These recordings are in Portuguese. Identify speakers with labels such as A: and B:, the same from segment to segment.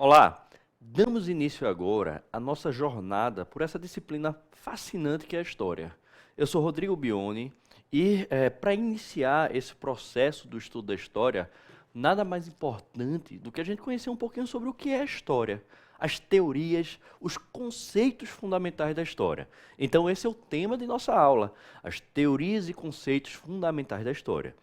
A: Olá, damos início agora à nossa jornada por essa disciplina fascinante que é a história. Eu sou Rodrigo Bioni e, para iniciar esse processo do estudo da história, nada mais importante do que a gente conhecer um pouquinho sobre o que é a história, as teorias, os conceitos fundamentais da história. Então, esse é o tema de nossa aula, as teorias e conceitos fundamentais da história.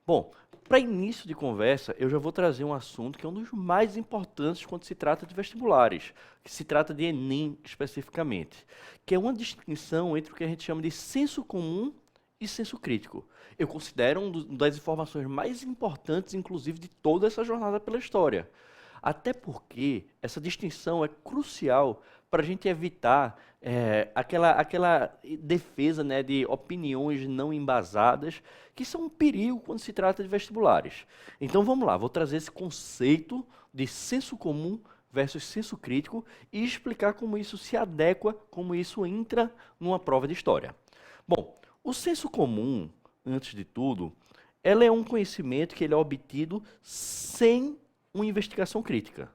A: Bom, para início de conversa, eu já vou trazer um assunto que é um dos mais importantes quando se trata de vestibulares, que se trata de Enem especificamente, que é uma distinção entre o que a gente chama de senso comum e senso crítico. Eu considero uma das informações mais importantes, inclusive, de toda essa jornada pela história. Até porque essa distinção é crucial para a gente evitar aquela defesa, né, de opiniões não embasadas, que são um perigo quando se trata de vestibulares. Então vamos lá, vou trazer esse conceito de senso comum versus senso crítico e explicar como isso se adequa, como isso entra numa prova de história. Bom, o senso comum, antes de tudo, ela é um conhecimento que ele é obtido sem uma investigação crítica,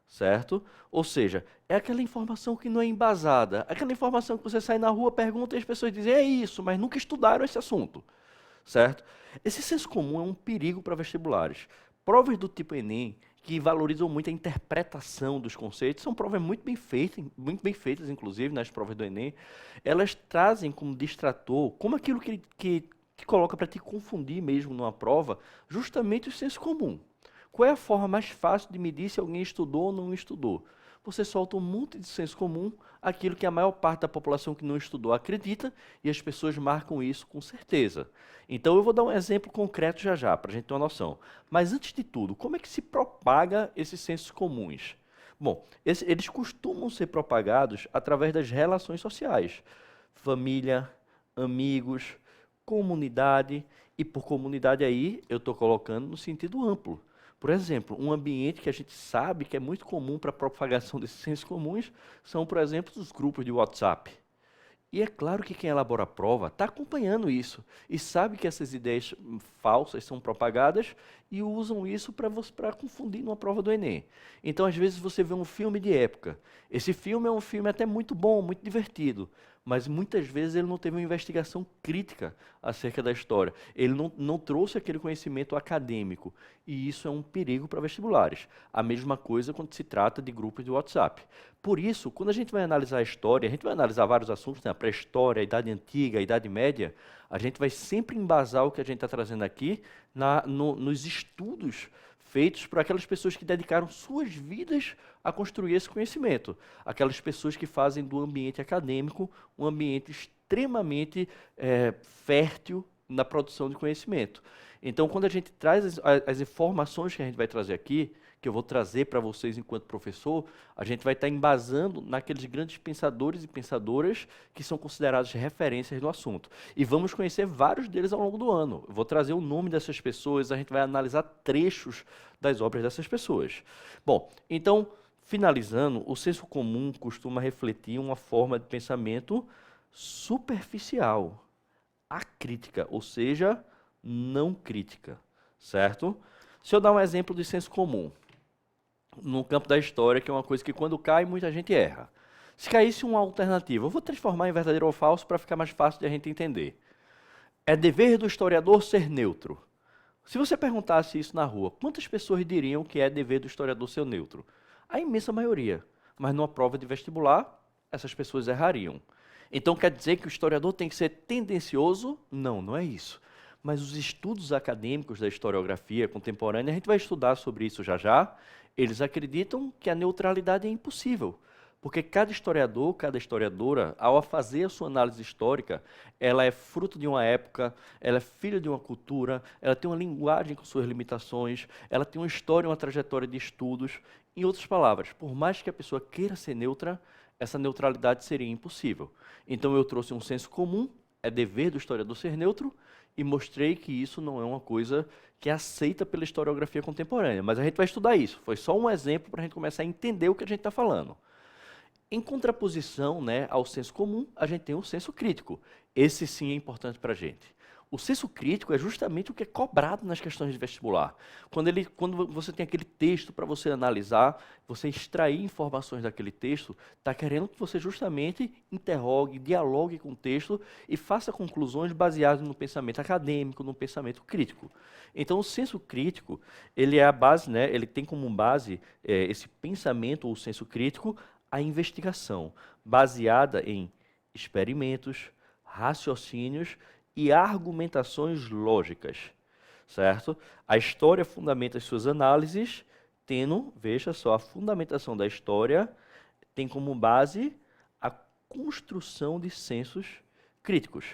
A: certo? Ou seja, é aquela informação que não é embasada, aquela informação que você sai na rua, pergunta e as pessoas dizem, é isso, mas nunca estudaram esse assunto, certo? Esse senso comum é um perigo para vestibulares. Provas do tipo Enem, que valorizam muito a interpretação dos conceitos, são provas muito bem feitas, inclusive, nas provas do Enem. Elas trazem como distrator, como aquilo que coloca para te confundir mesmo numa prova, justamente o senso comum. Qual é a forma mais fácil de medir se alguém estudou ou não estudou? Você solta um monte de senso comum, aquilo que a maior parte da população que não estudou acredita, e as pessoas marcam isso com certeza. Então eu vou dar um exemplo concreto já já, para a gente ter uma noção. Mas antes de tudo, como é que se propaga esses sensos comuns? Bom, eles costumam ser propagados através das relações sociais. Família, amigos, comunidade, e por comunidade aí eu estou colocando no sentido amplo. Por exemplo, um ambiente que a gente sabe que é muito comum para a propagação desses sensos comuns são, por exemplo, os grupos de WhatsApp. E é claro que quem elabora a prova está acompanhando isso e sabe que essas ideias falsas são propagadas e usam isso para confundir numa prova do Enem. Então, às vezes, você vê um filme de época. Esse filme é um filme até muito bom, muito divertido, mas muitas vezes ele não teve uma investigação crítica acerca da história. Ele não trouxe aquele conhecimento acadêmico e isso é um perigo para vestibulares. A mesma coisa quando se trata de grupos de WhatsApp. Por isso, quando a gente vai analisar a história, a gente vai analisar vários assuntos, né? A pré-história, a Idade Antiga, a Idade Média, a gente vai sempre embasar o que a gente está trazendo aqui nos estudos feitos por aquelas pessoas que dedicaram suas vidas a construir esse conhecimento. Aquelas pessoas que fazem do ambiente acadêmico um ambiente extremamente fértil na produção de conhecimento. Então, quando a gente traz as informações que a gente vai trazer aqui, que eu vou trazer para vocês enquanto professor, a gente vai estar embasando naqueles grandes pensadores e pensadoras que são considerados referências no assunto. E vamos conhecer vários deles ao longo do ano. Eu vou trazer o nome dessas pessoas, a gente vai analisar trechos das obras dessas pessoas. Bom, então, finalizando, o senso comum costuma refletir uma forma de pensamento superficial, acrítica, ou seja, não crítica, certo? Se eu dar um exemplo de senso comum, no campo da história, que é uma coisa que quando cai, muita gente erra. Se caísse uma alternativa, eu vou transformar em verdadeiro ou falso para ficar mais fácil de a gente entender. É dever do historiador ser neutro. Se você perguntasse isso na rua, quantas pessoas diriam que é dever do historiador ser neutro? A imensa maioria. Mas numa prova de vestibular, essas pessoas errariam. Então quer dizer que o historiador tem que ser tendencioso? Não, não é isso. Mas os estudos acadêmicos da historiografia contemporânea, a gente vai estudar sobre isso já já, eles acreditam que a neutralidade é impossível. Porque cada historiador, cada historiadora, ao fazer a sua análise histórica, ela é fruto de uma época, ela é filha de uma cultura, ela tem uma linguagem com suas limitações, ela tem uma história, uma trajetória de estudos. Em outras palavras, por mais que a pessoa queira ser neutra, essa neutralidade seria impossível. Então eu trouxe um senso comum, é dever do historiador ser neutro, e mostrei que isso não é uma coisa que é aceita pela historiografia contemporânea. Mas a gente vai estudar isso. Foi só um exemplo para a gente começar a entender o que a gente está falando. Em contraposição, né, ao senso comum, a gente tem o senso crítico. Esse sim é importante para a gente. O senso crítico é justamente o que é cobrado nas questões de vestibular. Quando você tem aquele texto para você analisar, você extrair informações daquele texto, está querendo que você justamente interrogue, dialogue com o texto e faça conclusões baseadas no pensamento acadêmico, no pensamento crítico. Então, o senso crítico, ele é a base, né, ele tem como base esse pensamento ou senso crítico, a investigação, baseada em experimentos, raciocínios e argumentações lógicas, certo? A história fundamenta as suas análises, tendo, veja só, a fundamentação da história tem como base a construção de sensos críticos.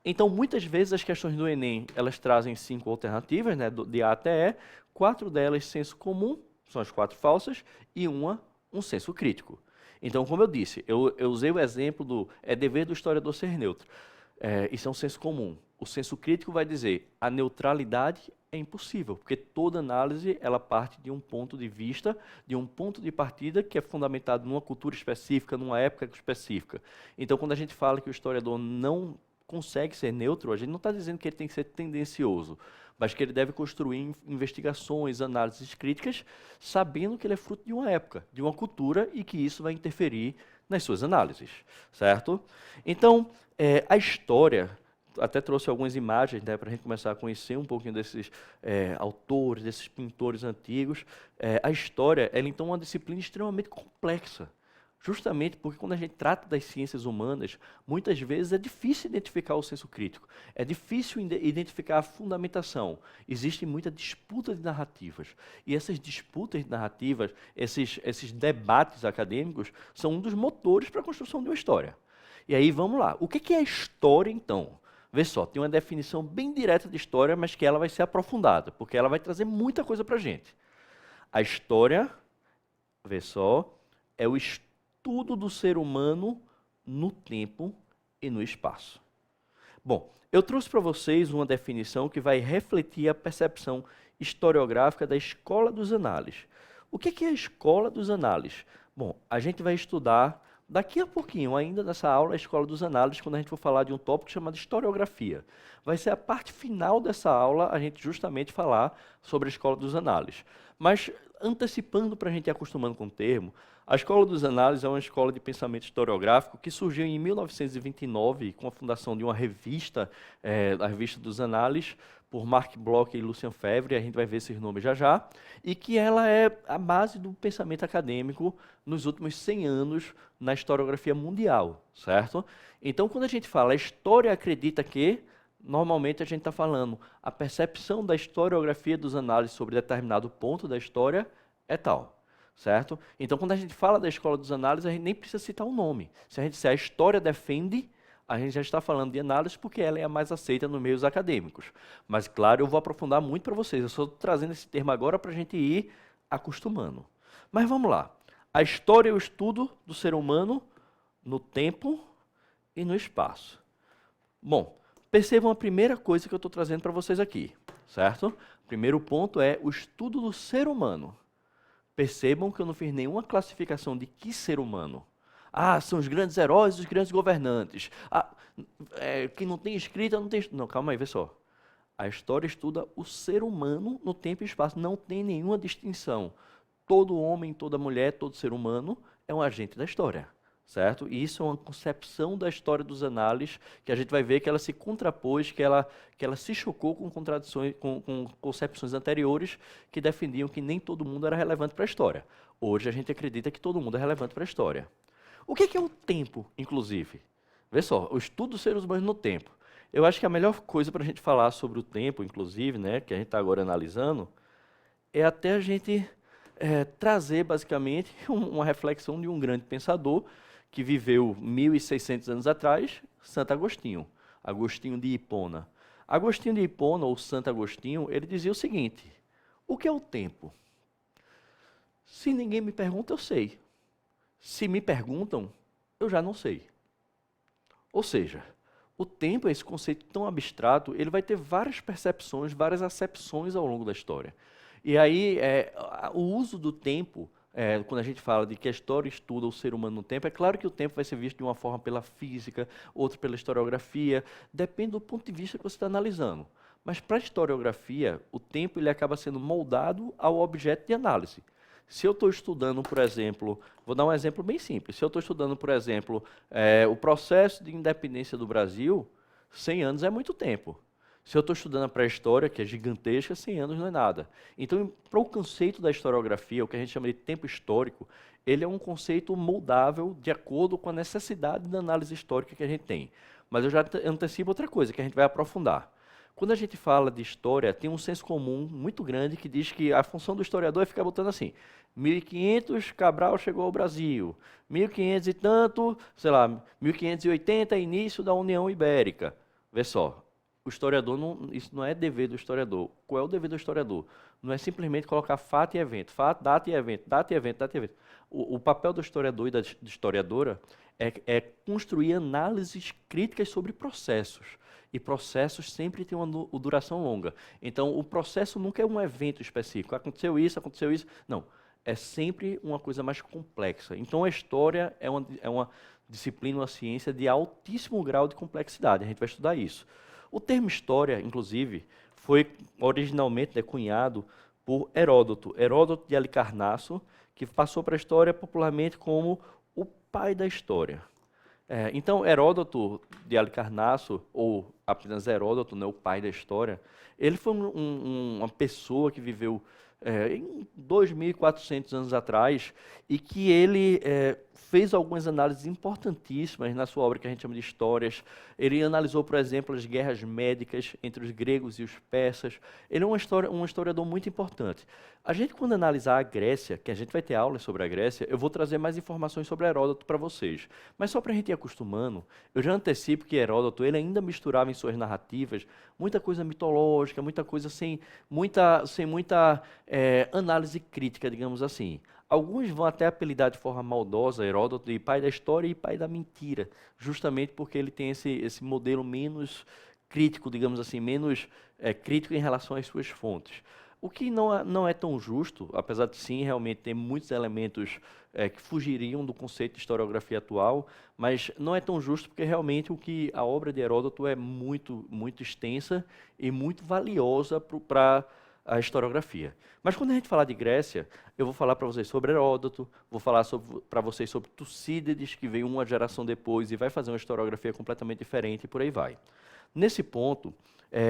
A: Então, muitas vezes as questões do Enem, elas trazem 5 alternativas, né, de A até E, 4 delas senso comum, são as 4 falsas, e um senso crítico. Então, como eu disse, eu usei o exemplo do é dever do historiador ser neutro. Isso é um senso comum. O senso crítico vai dizer a neutralidade é impossível, porque toda análise ela parte de um ponto de vista, de um ponto de partida que é fundamentado numa cultura específica, numa época específica. Então, quando a gente fala que o historiador não consegue ser neutro, a gente não está dizendo que ele tem que ser tendencioso, mas que ele deve construir investigações, análises críticas, sabendo que ele é fruto de uma época, de uma cultura, e que isso vai interferir nas suas análises, certo? Então, a história, até trouxe algumas imagens, né, para a gente começar a conhecer um pouquinho desses autores, desses pintores antigos. A história, ela então é uma disciplina extremamente complexa, justamente porque quando a gente trata das ciências humanas, muitas vezes é difícil identificar o senso crítico, é difícil identificar a fundamentação. Existe muita disputa de narrativas, e essas disputas de narrativas, esses debates acadêmicos, são um dos motores para a construção de uma história. E aí, vamos lá. O que é a história, então? Vê só, tem uma definição bem direta de história, mas que ela vai ser aprofundada, porque ela vai trazer muita coisa para a gente. A história, vê só, é o estudo do ser humano no tempo e no espaço. Bom, eu trouxe para vocês uma definição que vai refletir a percepção historiográfica da Escola dos Análises. O que é a Escola dos Análises? Bom, a gente vai estudar daqui a pouquinho, ainda nessa aula, a Escola dos Análises, quando a gente for falar de um tópico chamado historiografia. Vai ser a parte final dessa aula, a gente justamente falar sobre a Escola dos Análises. Mas, antecipando para a gente ir acostumando com o termo, a Escola dos Análises é uma escola de pensamento historiográfico que surgiu em 1929 com a fundação de uma revista, a Revista dos Análises, por Marc Bloch e Lucien Febvre, a gente vai ver esses nomes já já, e que ela é a base do pensamento acadêmico nos últimos 100 anos na historiografia mundial, certo? Então, quando a gente fala a história acredita que, normalmente a gente está falando a percepção da historiografia dos análises sobre determinado ponto da história é tal, certo? Então, quando a gente fala da Escola dos Análises, a gente nem precisa citar o nome. Se a história defende, a gente já está falando de análise porque ela é a mais aceita nos meios acadêmicos. Mas, claro, eu vou aprofundar muito para vocês. Eu só estou trazendo esse termo agora para a gente ir acostumando. Mas vamos lá. A história é o estudo do ser humano no tempo e no espaço. Bom, percebam a primeira coisa que eu estou trazendo para vocês aqui, certo? O primeiro ponto é o estudo do ser humano. Percebam que eu não fiz nenhuma classificação de que ser humano. Ah, são os grandes heróis e os grandes governantes. Ah, que não tem escrita, não tem... Não, calma aí, vê só. A história estuda o ser humano no tempo e espaço. Não tem nenhuma distinção. Todo homem, toda mulher, todo ser humano é um agente da história, certo? E isso é uma concepção da história dos análises que a gente vai ver que ela se contrapôs, que ela se chocou com contradições, com concepções anteriores que defendiam que nem todo mundo era relevante para a história. Hoje a gente acredita que todo mundo é relevante para a história. O que é o tempo, inclusive? Vê só, o estudo dos seres humanos no tempo. Eu acho que a melhor coisa para a gente falar sobre o tempo, inclusive, né, que a gente está agora analisando, é até a gente trazer, basicamente, uma reflexão de um grande pensador que viveu 1.600 anos atrás, Santo Agostinho, Agostinho de Hipona. Agostinho de Hipona, ou Santo Agostinho, ele dizia o seguinte: o que é o tempo? Se ninguém me pergunta, eu sei. Se me perguntam, eu já não sei. Ou seja, o tempo, esse conceito tão abstrato, ele vai ter várias percepções, várias acepções ao longo da história. E aí, o uso do tempo quando a gente fala de que a história estuda o ser humano no tempo, é claro que o tempo vai ser visto de uma forma pela física, outra pela historiografia, depende do ponto de vista que você está analisando. Mas para a historiografia, o tempo ele acaba sendo moldado ao objeto de análise. Se eu estou estudando, por exemplo, vou dar um exemplo bem simples. Se eu estou estudando, por exemplo, o processo de independência do Brasil, 100 anos é muito tempo. Se eu estou estudando a pré-história, que é gigantesca, 100 anos não é nada. Então, para o conceito da historiografia, o que a gente chama de tempo histórico, ele é um conceito moldável de acordo com a necessidade da análise histórica que a gente tem. Mas eu já antecipo outra coisa, que a gente vai aprofundar. Quando a gente fala de história, tem um senso comum muito grande que diz que a função do historiador é ficar botando assim, 1500 Cabral chegou ao Brasil, 1500 e tanto, sei lá, 1580 início da União Ibérica. Vê só, o historiador, isso não é dever do historiador. Qual é o dever do historiador? Não é simplesmente colocar fato e evento, fato, data e evento, data e evento, data e evento. O papel do historiador e da historiadora é construir análises críticas sobre processos. E processos sempre têm uma duração longa. Então, o processo nunca é um evento específico. Aconteceu isso, aconteceu isso. Não. É sempre uma coisa mais complexa. Então, a história é uma disciplina, uma ciência de altíssimo grau de complexidade. A gente vai estudar isso. O termo história, inclusive, foi originalmente cunhado por Heródoto. Heródoto de Halicarnasso, que passou para a história popularmente como o pai da história. Então, Heródoto de Halicarnasso, ou apenas Heródoto, né, o pai da história, ele foi uma pessoa que viveu em 2.400 anos atrás e que ele fez algumas análises importantíssimas na sua obra que a gente chama de Histórias. Ele analisou, por exemplo, as guerras médicas entre os gregos e os persas. Ele é um historiador muito importante. A gente, quando analisar a Grécia, que a gente vai ter aulas sobre a Grécia, eu vou trazer mais informações sobre Heródoto para vocês. Mas só para a gente ir acostumando, eu já antecipo que Heródoto ele ainda misturava em suas narrativas muita coisa mitológica, muita coisa sem muita análise crítica, digamos assim. Alguns vão até apelidar de forma maldosa Heródoto de pai da história e pai da mentira, justamente porque ele tem esse modelo menos crítico, digamos assim, menos crítico em relação às suas fontes. O que não é tão justo, apesar de sim realmente ter muitos elementos que fugiriam do conceito de historiografia atual, mas não é tão justo porque realmente a obra de Heródoto é muito, muito extensa e muito valiosa para a historiografia. Mas quando a gente falar de Grécia, eu vou falar para vocês sobre Heródoto, vou falar para vocês sobre Tucídides, que veio uma geração depois e vai fazer uma historiografia completamente diferente e por aí vai. Nesse ponto,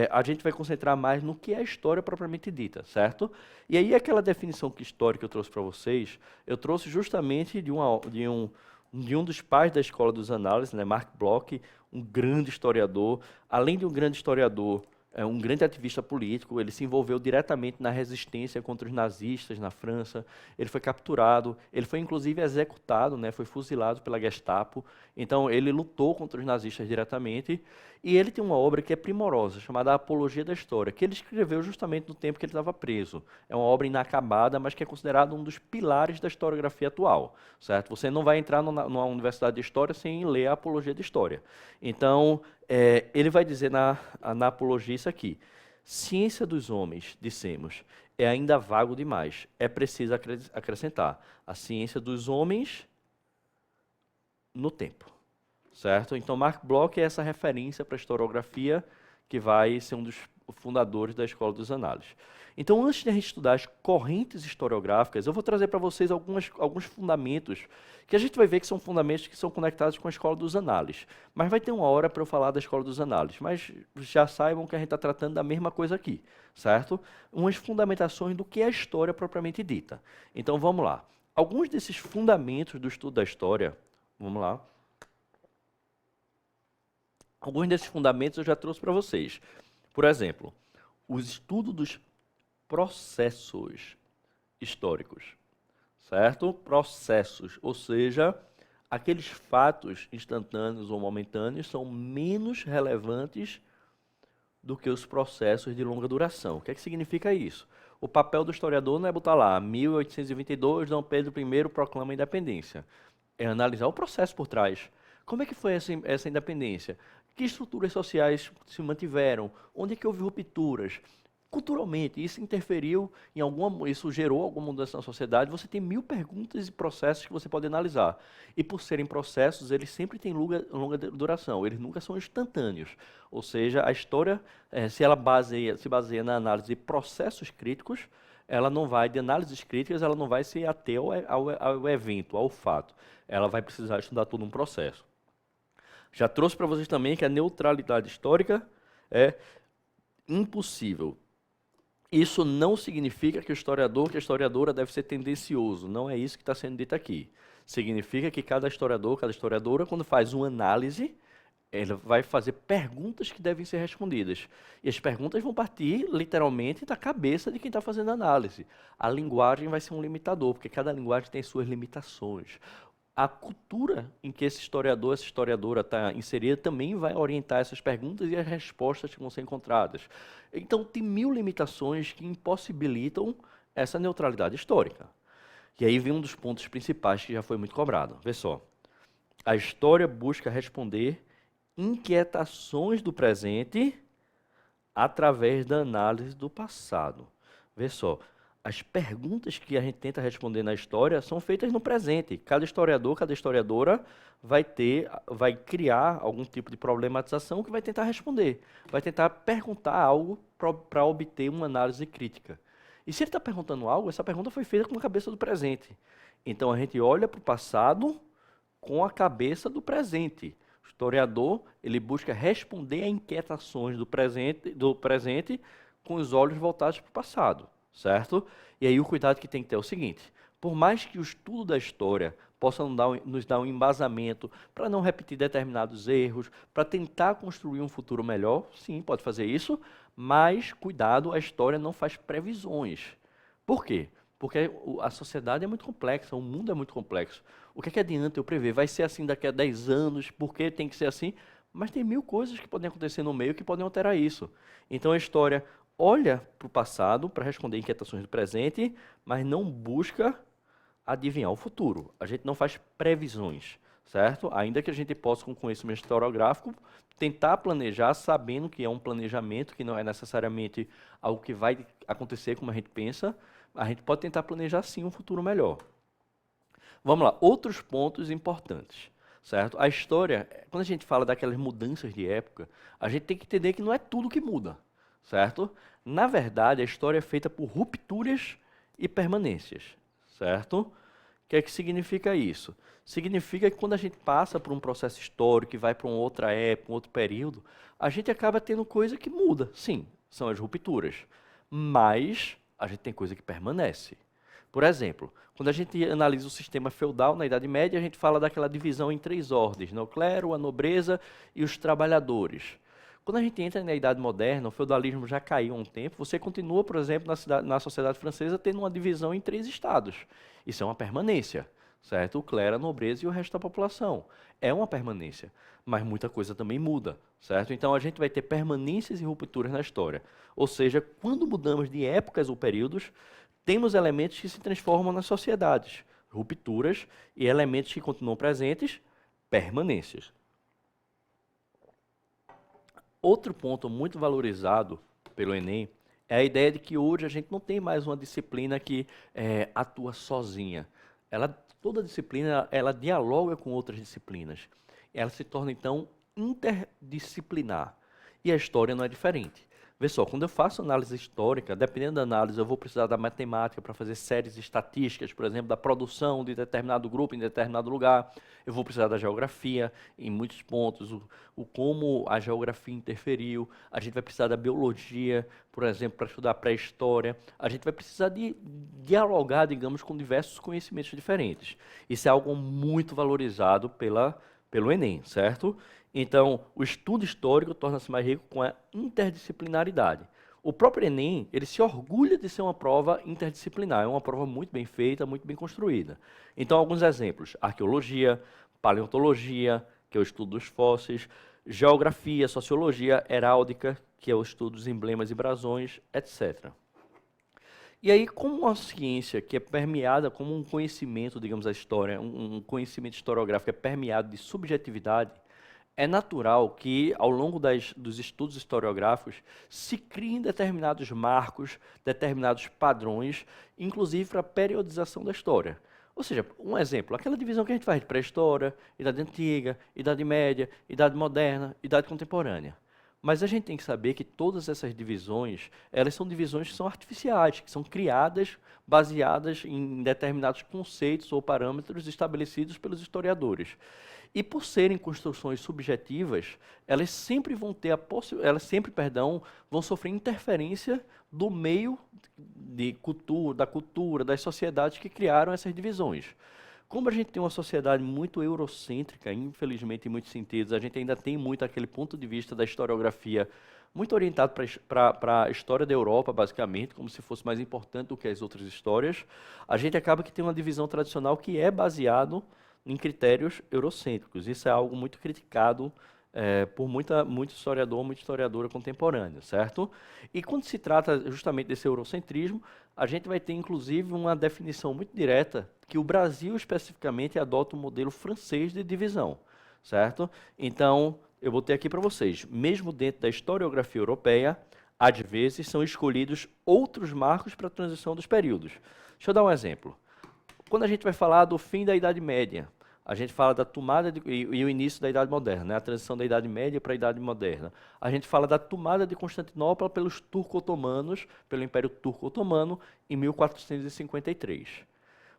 A: a gente vai concentrar mais no que é a história propriamente dita, certo? E aí aquela definição histórica que eu trouxe para vocês, eu trouxe justamente de um dos pais da Escola dos Análises, né, Marc Bloch, um grande historiador. Além de um grande historiador, um grande ativista político, ele se envolveu diretamente na resistência contra os nazistas na França, ele foi capturado, ele foi inclusive executado, né, foi fuzilado pela Gestapo, então ele lutou contra os nazistas diretamente, e ele tem uma obra que é primorosa, chamada Apologia da História, que ele escreveu justamente no tempo que ele estava preso. É uma obra inacabada, mas que é considerada um dos pilares da historiografia atual, certo? Você não vai entrar numa universidade de História sem ler a Apologia da História. Então, ele vai dizer na Apologia isso aqui: ciência dos homens, dissemos, é ainda vago demais. É preciso acrescentar a ciência dos homens no tempo, certo? Então, Marc Bloch é essa referência para a historiografia que vai ser um dos fundadores da Escola dos Análises. Então, antes de a gente estudar as correntes historiográficas, eu vou trazer para vocês alguns fundamentos que a gente vai ver que são fundamentos que são conectados com a Escola dos Análises. Mas vai ter uma hora para eu falar da Escola dos Análises, mas já saibam que a gente está tratando da mesma coisa aqui, certo? Umas fundamentações do que é a história propriamente dita. Então, vamos lá. Alguns desses fundamentos do estudo da história, vamos lá. Alguns desses fundamentos eu já trouxe para vocês. Por exemplo, o estudo dos processos históricos, certo? Processos, ou seja, aqueles fatos instantâneos ou momentâneos são menos relevantes do que os processos de longa duração. O que é que significa isso? O papel do historiador não é botar lá, 1822, Dom Pedro I proclama a independência. É analisar o processo por trás. Como é que foi essa independência? Que estruturas sociais se mantiveram? Onde é que houve rupturas? culturalmente, isso interferiu em alguma, isso gerou alguma mudança na sociedade, você tem 1000 perguntas e processos que você pode analisar. E por serem processos, eles sempre têm longa duração, eles nunca são instantâneos. Ou seja, a história, se ela se baseia na análise de processos críticos, ela não vai, de análises críticas, ela não vai se ater ao evento, ao fato. Ela vai precisar estudar todo um processo. Já trouxe para vocês também que a neutralidade histórica é impossível. Isso não significa que o historiador, que a historiadora deve ser tendencioso. Não é isso que está sendo dito aqui. Significa que cada historiador, cada historiadora, quando faz uma análise, ele vai fazer perguntas que devem ser respondidas. E as perguntas vão partir, literalmente, da cabeça de quem está fazendo a análise. A linguagem vai ser um limitador, porque cada linguagem tem suas limitações. A cultura em que esse historiador, essa historiadora está inserida também vai orientar essas perguntas e as respostas que vão ser encontradas. Então, tem 1000 limitações que impossibilitam essa neutralidade histórica. E aí vem um dos pontos principais que já foi muito cobrado. Vê só. A história busca responder inquietações do presente através da análise do passado. Vê só. As perguntas que a gente tenta responder na história são feitas no presente. Cada historiador, cada historiadora vai criar algum tipo de problematização que vai tentar responder. Vai tentar perguntar algo para obter uma análise crítica. E se ele está perguntando algo, essa pergunta foi feita com a cabeça do presente. Então a gente olha para o passado com a cabeça do presente. O historiador, ele busca responder a inquietações do presente com os olhos voltados para o passado. Certo? E aí o cuidado que tem que ter é o seguinte: por mais que o estudo da história possa nos dar um embasamento para não repetir determinados erros, para tentar construir um futuro melhor, sim, pode fazer isso, mas cuidado, a história não faz previsões. Por quê? Porque a sociedade é muito complexa, o mundo é muito complexo. O que é que adianta eu prever? Vai ser assim daqui a 10 anos, por que tem que ser assim? Mas tem 1000 coisas que podem acontecer no meio que podem alterar isso. Então a história olha para o passado para responder inquietações do presente, mas não busca adivinhar o futuro. A gente não faz previsões, certo? Ainda que a gente possa, com conhecimento historiográfico, tentar planejar, sabendo que é um planejamento, que não é necessariamente algo que vai acontecer como a gente pensa, a gente pode tentar planejar sim um futuro melhor. Vamos lá, outros pontos importantes, certo? A história, quando a gente fala daquelas mudanças de época, a gente tem que entender que não é tudo que muda. Certo? Na verdade, a história é feita por rupturas e permanências, certo? O que é que significa isso? Significa que quando a gente passa por um processo histórico e vai para uma outra época, um outro período, a gente acaba tendo coisa que muda. Sim, são as rupturas. Mas a gente tem coisa que permanece. Por exemplo, quando a gente analisa o sistema feudal na Idade Média, a gente fala daquela divisão em 3 ordens, né? O clero, a nobreza e os trabalhadores. Quando a gente entra na Idade Moderna, o feudalismo já caiu há um tempo, você continua, por exemplo, na sociedade francesa, tendo uma divisão em 3 estados. Isso é uma permanência, certo? O clero, a nobreza e o resto da população. É uma permanência, mas muita coisa também muda, certo? Então a gente vai ter permanências e rupturas na história. Ou seja, quando mudamos de épocas ou períodos, temos elementos que se transformam nas sociedades. Rupturas e elementos que continuam presentes, permanências. Outro ponto muito valorizado pelo Enem é a ideia de que hoje a gente não tem mais uma disciplina que atua sozinha. Toda disciplina ela dialoga com outras disciplinas. Ela se torna, então, interdisciplinar. E a história não é diferente. Vê só, quando eu faço análise histórica, dependendo da análise, eu vou precisar da matemática para fazer séries estatísticas, por exemplo, da produção de determinado grupo em determinado lugar. Eu vou precisar da geografia em muitos pontos, o como a geografia interferiu. A gente vai precisar da biologia, por exemplo, para estudar a pré-história. A gente vai precisar de dialogar, digamos, com diversos conhecimentos diferentes. Isso é algo muito valorizado pelo Enem, certo? Então, o estudo histórico torna-se mais rico com a interdisciplinaridade. O próprio Enem, ele se orgulha de ser uma prova interdisciplinar, é uma prova muito bem feita, muito bem construída. Então, alguns exemplos: arqueologia, paleontologia, que é o estudo dos fósseis, geografia, sociologia, heráldica, que é o estudo dos emblemas e brasões, etc. E aí, como uma ciência que é permeada, como um conhecimento, digamos, a história, um conhecimento historiográfico é permeado de subjetividade, É natural que, ao longo dos estudos historiográficos, se criem determinados marcos, determinados padrões, inclusive para a periodização da história. Ou seja, um exemplo, aquela divisão que a gente faz de pré-história, Idade Antiga, Idade Média, Idade Moderna, Idade Contemporânea. Mas a gente tem que saber que todas essas divisões, elas são divisões que são artificiais, que são criadas baseadas em determinados conceitos ou parâmetros estabelecidos pelos historiadores. E por serem construções subjetivas, elas sempre vão ter vão sofrer interferência do meio da cultura, das sociedades que criaram essas divisões. Como a gente tem uma sociedade muito eurocêntrica, infelizmente, em muitos sentidos, a gente ainda tem muito aquele ponto de vista da historiografia muito orientado para a história da Europa, basicamente, como se fosse mais importante do que as outras histórias. A gente acaba que tem uma divisão tradicional que é baseado em critérios eurocêntricos. Isso é algo muito criticado por muito historiador, muita historiadora contemporânea, certo? E quando se trata justamente desse eurocentrismo, a gente vai ter, inclusive, uma definição muito direta que o Brasil, especificamente, adota o modelo francês de divisão, certo? Então, eu botei aqui para vocês, mesmo dentro da historiografia europeia, às vezes são escolhidos outros marcos para a transição dos períodos. Deixa eu dar um exemplo. Quando a gente vai falar do fim da Idade Média, a gente fala da tomada e o início da Idade Moderna, né? A transição da Idade Média para a Idade Moderna. A gente fala da tomada de Constantinopla pelos turco-otomanos, pelo Império Turco-Otomano, em 1453.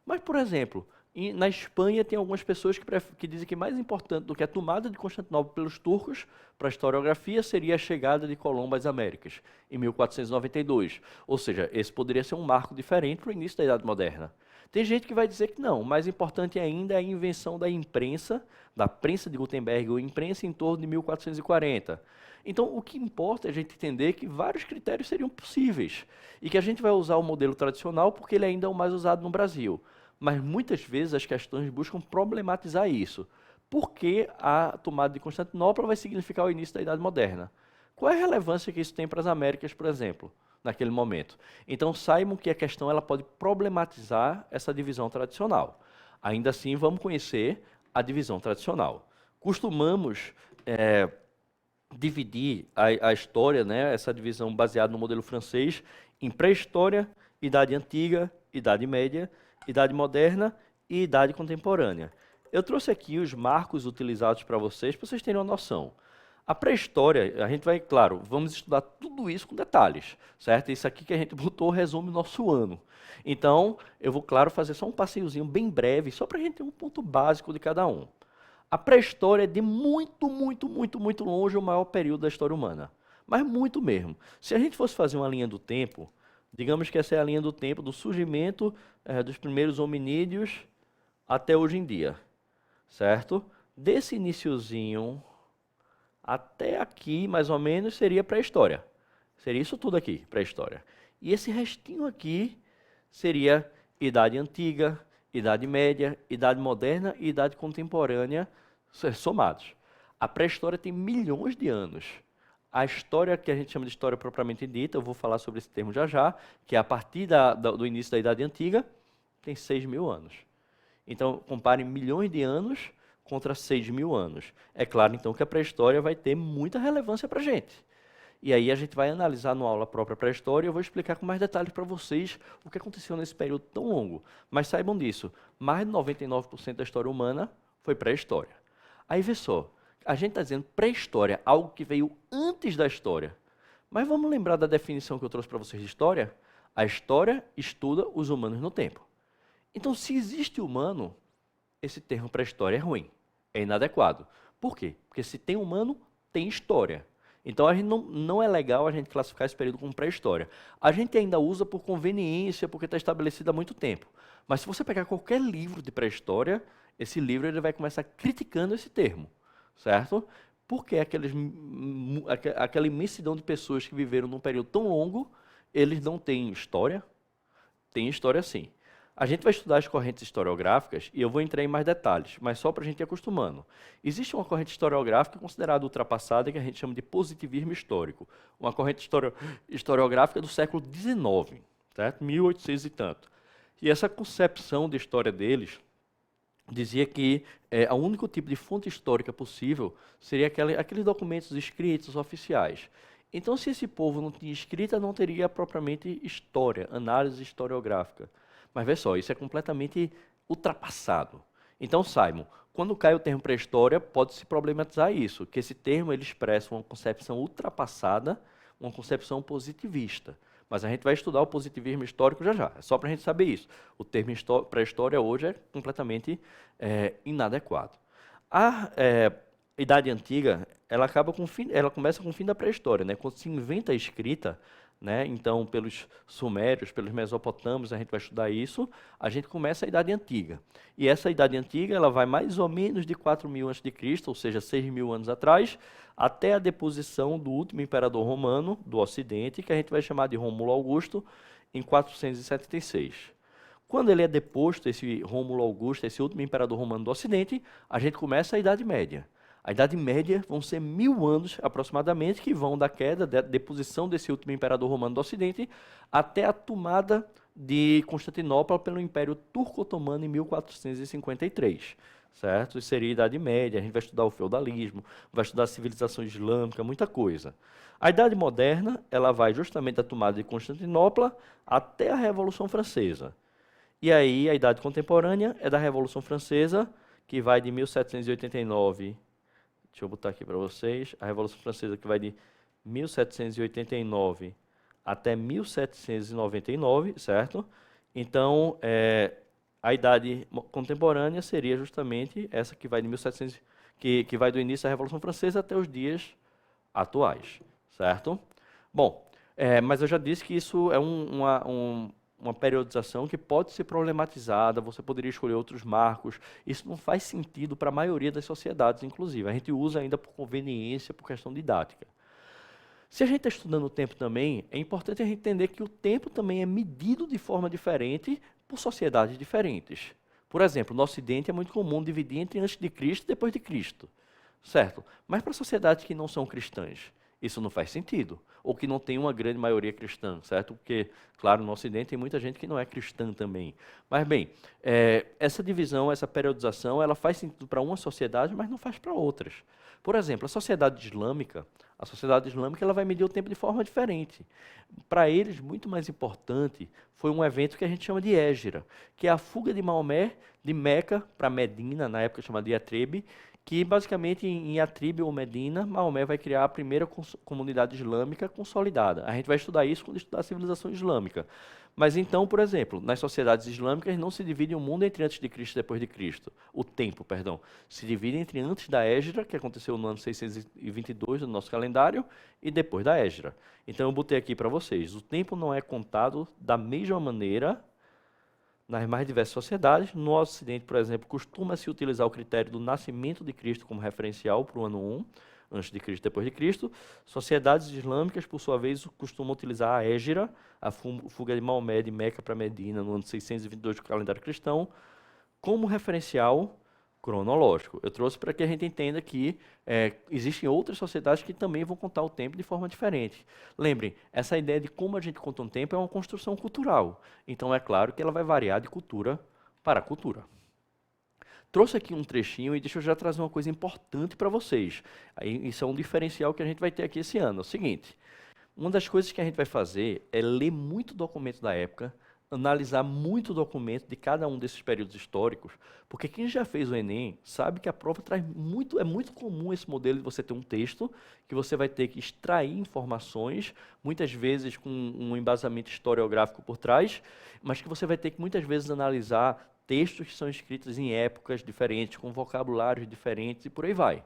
A: Mas, por exemplo, na Espanha tem algumas pessoas que dizem que mais importante do que a tomada de Constantinopla pelos turcos para a historiografia seria a chegada de Colombo às Américas, em 1492. Ou seja, esse poderia ser um marco diferente para o início da Idade Moderna. Tem gente que vai dizer que não, o mais importante ainda é a invenção da prensa de Gutenberg, ou imprensa em torno de 1440. Então, o que importa é a gente entender que vários critérios seriam possíveis e que a gente vai usar o modelo tradicional porque ele ainda é o mais usado no Brasil. Mas muitas vezes as questões buscam problematizar isso. Por que a tomada de Constantinopla vai significar o início da Idade Moderna? Qual é a relevância que isso tem para as Américas, por exemplo, naquele momento? Então, saibam que a questão ela pode problematizar essa divisão tradicional. Ainda assim, vamos conhecer a divisão tradicional. Costumamos dividir a história, né, essa divisão baseada no modelo francês, em pré-história, Idade Antiga, Idade Média, Idade Moderna e Idade Contemporânea. Eu trouxe aqui os marcos utilizados para vocês terem uma noção. A pré-história, a gente vai, claro, vamos estudar tudo isso com detalhes, certo? Isso aqui que a gente botou resume o nosso ano. Então, eu vou, claro, fazer só um passeiozinho bem breve, só para a gente ter um ponto básico de cada um. A pré-história é de muito, muito, muito, muito longe o maior período da história humana. Mas muito mesmo. Se a gente fosse fazer uma linha do tempo, digamos que essa é a linha do tempo do surgimento dos primeiros hominídeos até hoje em dia, certo? Desse iniciozinho até aqui, mais ou menos, seria pré-história. Seria isso tudo aqui, pré-história. E esse restinho aqui seria Idade Antiga, Idade Média, Idade Moderna e Idade Contemporânea somados. A pré-história tem milhões de anos. A história que a gente chama de história propriamente dita, eu vou falar sobre esse termo já já, que é a partir do início da Idade Antiga, tem 6.000 anos. Então, comparem milhões de anos contra 6.000 anos. É claro, então, que a pré-história vai ter muita relevância para a gente. E aí a gente vai analisar na aula própria pré-história e eu vou explicar com mais detalhes para vocês o que aconteceu nesse período tão longo. Mas saibam disso, mais de 99% da história humana foi pré-história. Aí vê só, a gente está dizendo pré-história, algo que veio antes da história. Mas vamos lembrar da definição que eu trouxe para vocês de história? A história estuda os humanos no tempo. Então, se existe humano, esse termo pré-história é ruim, é inadequado. Por quê? Porque se tem humano, tem história. Então, a gente não é legal a gente classificar esse período como pré-história. A gente ainda usa por conveniência, porque está estabelecido há muito tempo. Mas se você pegar qualquer livro de pré-história, esse livro ele vai começar criticando esse termo, certo? Porque aquela imensidão de pessoas que viveram num período tão longo, eles não têm história? Tem história sim. A gente vai estudar as correntes historiográficas e eu vou entrar em mais detalhes, mas só para a gente ir acostumando. Existe uma corrente historiográfica considerada ultrapassada que a gente chama de positivismo histórico. Uma corrente historiográfica do século XIX, certo? 1800 e tanto. E essa concepção de história deles dizia que o único tipo de fonte histórica possível seria aqueles documentos escritos, oficiais. Então, se esse povo não tinha escrita, não teria propriamente história, análise historiográfica. Mas vê só, isso é completamente ultrapassado. Então, Simon, quando cai o termo pré-história, pode-se problematizar isso, que esse termo ele expressa uma concepção ultrapassada, uma concepção positivista. Mas a gente vai estudar o positivismo histórico já já, é só para a gente saber isso. O termo pré-história hoje é completamente inadequado. A Idade Antiga, ela acaba com o fim, ela começa com o fim da pré-história, né? Quando se inventa a escrita, né? Então, pelos sumérios, pelos mesopotâmios, a gente vai estudar isso, a gente começa a Idade Antiga. E essa Idade Antiga, ela vai mais ou menos de 4.000 a.C., ou seja, 6.000 anos atrás, até a deposição do último imperador romano do Ocidente, que a gente vai chamar de Rômulo Augusto, em 476. Quando ele é deposto, esse Rômulo Augusto, esse último imperador romano do Ocidente, a gente começa a Idade Média. A Idade Média vão ser 1.000 anos aproximadamente, que vão da queda, da deposição desse último imperador romano do Ocidente, até a tomada de Constantinopla pelo Império Turco-Otomano em 1453. Certo? Isso seria a Idade Média, a gente vai estudar o feudalismo, vai estudar a civilização islâmica, muita coisa. A Idade Moderna, ela vai justamente da tomada de Constantinopla até a Revolução Francesa. E aí, a Idade Contemporânea é da Revolução Francesa, que vai de 1789, deixa eu botar aqui para vocês, a Revolução Francesa que vai de 1789 até 1799, certo? Então, a Idade Contemporânea seria justamente essa que vai de 1700, que vai do início da Revolução Francesa até os dias atuais, certo? Bom, mas eu já disse que isso é uma periodização que pode ser problematizada, você poderia escolher outros marcos, isso não faz sentido para a maioria das sociedades, inclusive. A gente usa ainda por conveniência, por questão didática. Se a gente está estudando o tempo também, é importante a gente entender que o tempo também é medido de forma diferente por sociedades diferentes. Por exemplo, no Ocidente é muito comum dividir entre antes de Cristo e depois de Cristo, certo? Mas para sociedades que não são cristãs, isso não faz sentido. Ou que não tem uma grande maioria cristã, certo? Porque, claro, no Ocidente tem muita gente que não é cristã também. Mas, bem, essa divisão, essa periodização, ela faz sentido para uma sociedade, mas não faz para outras. Por exemplo, a sociedade islâmica ela vai medir o tempo de forma diferente. Para eles, muito mais importante foi um evento que a gente chama de Hégira, que é a fuga de Maomé de Meca para Medina, na época chamada de Yatrib, que basicamente em Yatrib ou Medina, Maomé vai criar a primeira comunidade islâmica consolidada. A gente vai estudar isso quando estudar a civilização islâmica. Mas então, por exemplo, nas sociedades islâmicas não se divide o mundo entre antes de Cristo e depois de Cristo. O tempo, perdão. Se divide entre antes da Hégira, que aconteceu no ano 622 do nosso calendário, e depois da Hégira. Então eu botei aqui para vocês. O tempo não é contado da mesma maneira nas mais diversas sociedades. No Ocidente, por exemplo, costuma-se utilizar o critério do nascimento de Cristo como referencial para o ano 1, antes de Cristo, depois de Cristo. Sociedades islâmicas, por sua vez, costumam utilizar a Hégira, a fuga de Maomé de Meca para Medina, no ano 622 do calendário cristão, como referencial cronológico. Eu trouxe para que a gente entenda que existem outras sociedades que também vão contar o tempo de forma diferente. Lembrem, essa ideia de como a gente conta um tempo é uma construção cultural. Então, é claro que ela vai variar de cultura para cultura. Trouxe aqui um trechinho e deixa eu já trazer uma coisa importante para vocês. Isso é um diferencial que a gente vai ter aqui esse ano. É o seguinte, uma das coisas que a gente vai fazer é ler muito documento da época, analisar muito documento de cada um desses períodos históricos, porque quem já fez o Enem sabe que a prova traz muito, é muito comum esse modelo de você ter um texto que você vai ter que extrair informações, muitas vezes com um embasamento historiográfico por trás, mas que você vai ter que muitas vezes analisar textos que são escritos em épocas diferentes, com vocabulários diferentes e por aí vai.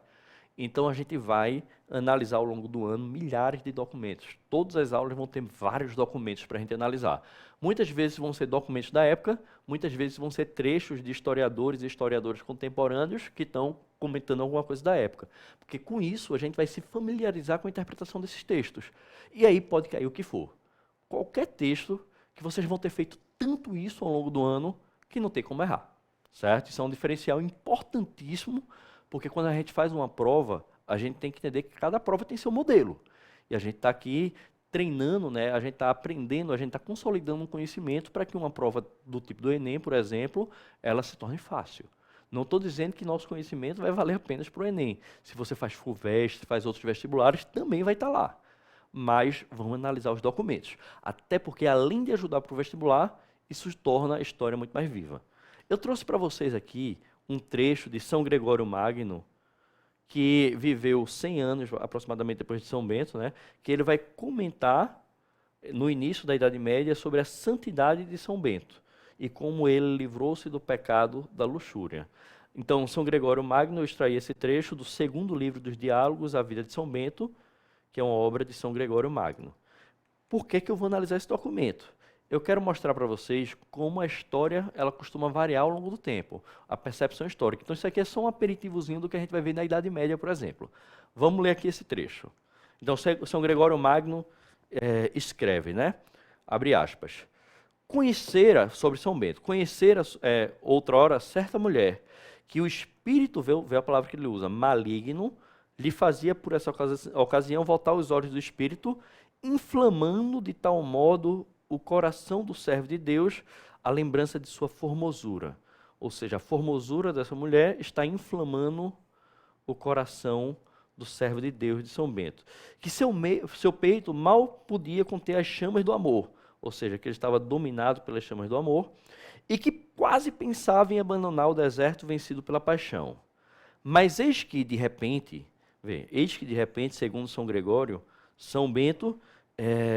A: Então, a gente vai analisar ao longo do ano milhares de documentos. Todas as aulas vão ter vários documentos para a gente analisar. Muitas vezes vão ser documentos da época, muitas vezes vão ser trechos de historiadores e historiadores contemporâneos que estão comentando alguma coisa da época. Porque com isso a gente vai se familiarizar com a interpretação desses textos. E aí pode cair o que for. Qualquer texto que vocês vão ter feito tanto isso ao longo do ano que não tem como errar. Certo? Isso é um diferencial importantíssimo, porque quando a gente faz uma prova, a gente tem que entender que cada prova tem seu modelo. E a gente está aqui treinando, né? A gente está aprendendo, a gente está consolidando um conhecimento para que uma prova do tipo do Enem, por exemplo, ela se torne fácil. Não estou dizendo que nosso conhecimento vai valer apenas para o Enem. Se você faz FUVEST, faz outros vestibulares, também vai estar lá. Mas vamos analisar os documentos. Até porque, além de ajudar para o vestibular, isso torna a história muito mais viva. Eu trouxe para vocês aqui um trecho de São Gregório Magno, que viveu 100 anos, aproximadamente depois de São Bento, né? Que ele vai comentar, no início da Idade Média, sobre a santidade de São Bento e como ele livrou-se do pecado da luxúria. Então, São Gregório Magno extrai esse trecho do segundo livro dos Diálogos, A Vida de São Bento, que é uma obra de São Gregório Magno. Por que que eu vou analisar esse documento? Eu quero mostrar para vocês como a história ela costuma variar ao longo do tempo, a percepção histórica. Então, isso aqui é só um aperitivozinho do que a gente vai ver na Idade Média, por exemplo. Vamos ler aqui esse trecho. Então, São Gregório Magno escreve, né? Abre aspas. Conhecera, sobre São Bento, conhecera outrora certa mulher, que o espírito, vê a palavra que ele usa, maligno, lhe fazia por essa ocasião voltar os olhos do espírito, inflamando de tal modo o coração do servo de Deus a lembrança de sua formosura. Ou seja, a formosura dessa mulher está inflamando o coração do servo de Deus de São Bento. Que seu peito mal podia conter as chamas do amor, ou seja, que ele estava dominado pelas chamas do amor, e que quase pensava em abandonar o deserto vencido pela paixão. Mas eis que de repente, segundo São Gregório, São Bento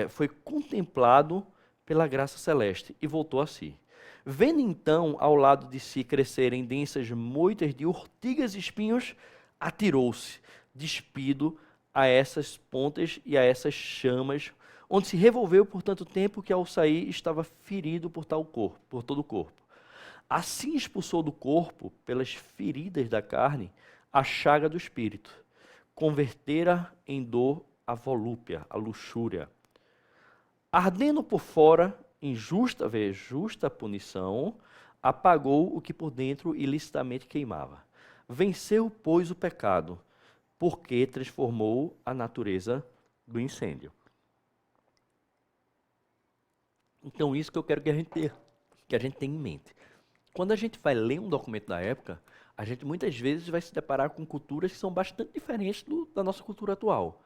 A: foi contemplado pela graça celeste e voltou a si. Vendo então ao lado de si crescerem densas moitas de urtigas e espinhos, atirou-se, despido, a essas pontas e a essas chamas, onde se revolveu por tanto tempo que ao sair estava ferido por todo o corpo. Assim expulsou do corpo, pelas feridas da carne, a chaga do espírito, convertera em dor a volúpia, a luxúria. Ardendo por fora, em justa punição, apagou o que por dentro ilicitamente queimava. Venceu, pois, o pecado, porque transformou a natureza do incêndio. Então, isso que eu quero que a gente tenha em mente. Quando a gente vai ler um documento da época, a gente muitas vezes vai se deparar com culturas que são bastante diferentes da nossa cultura atual.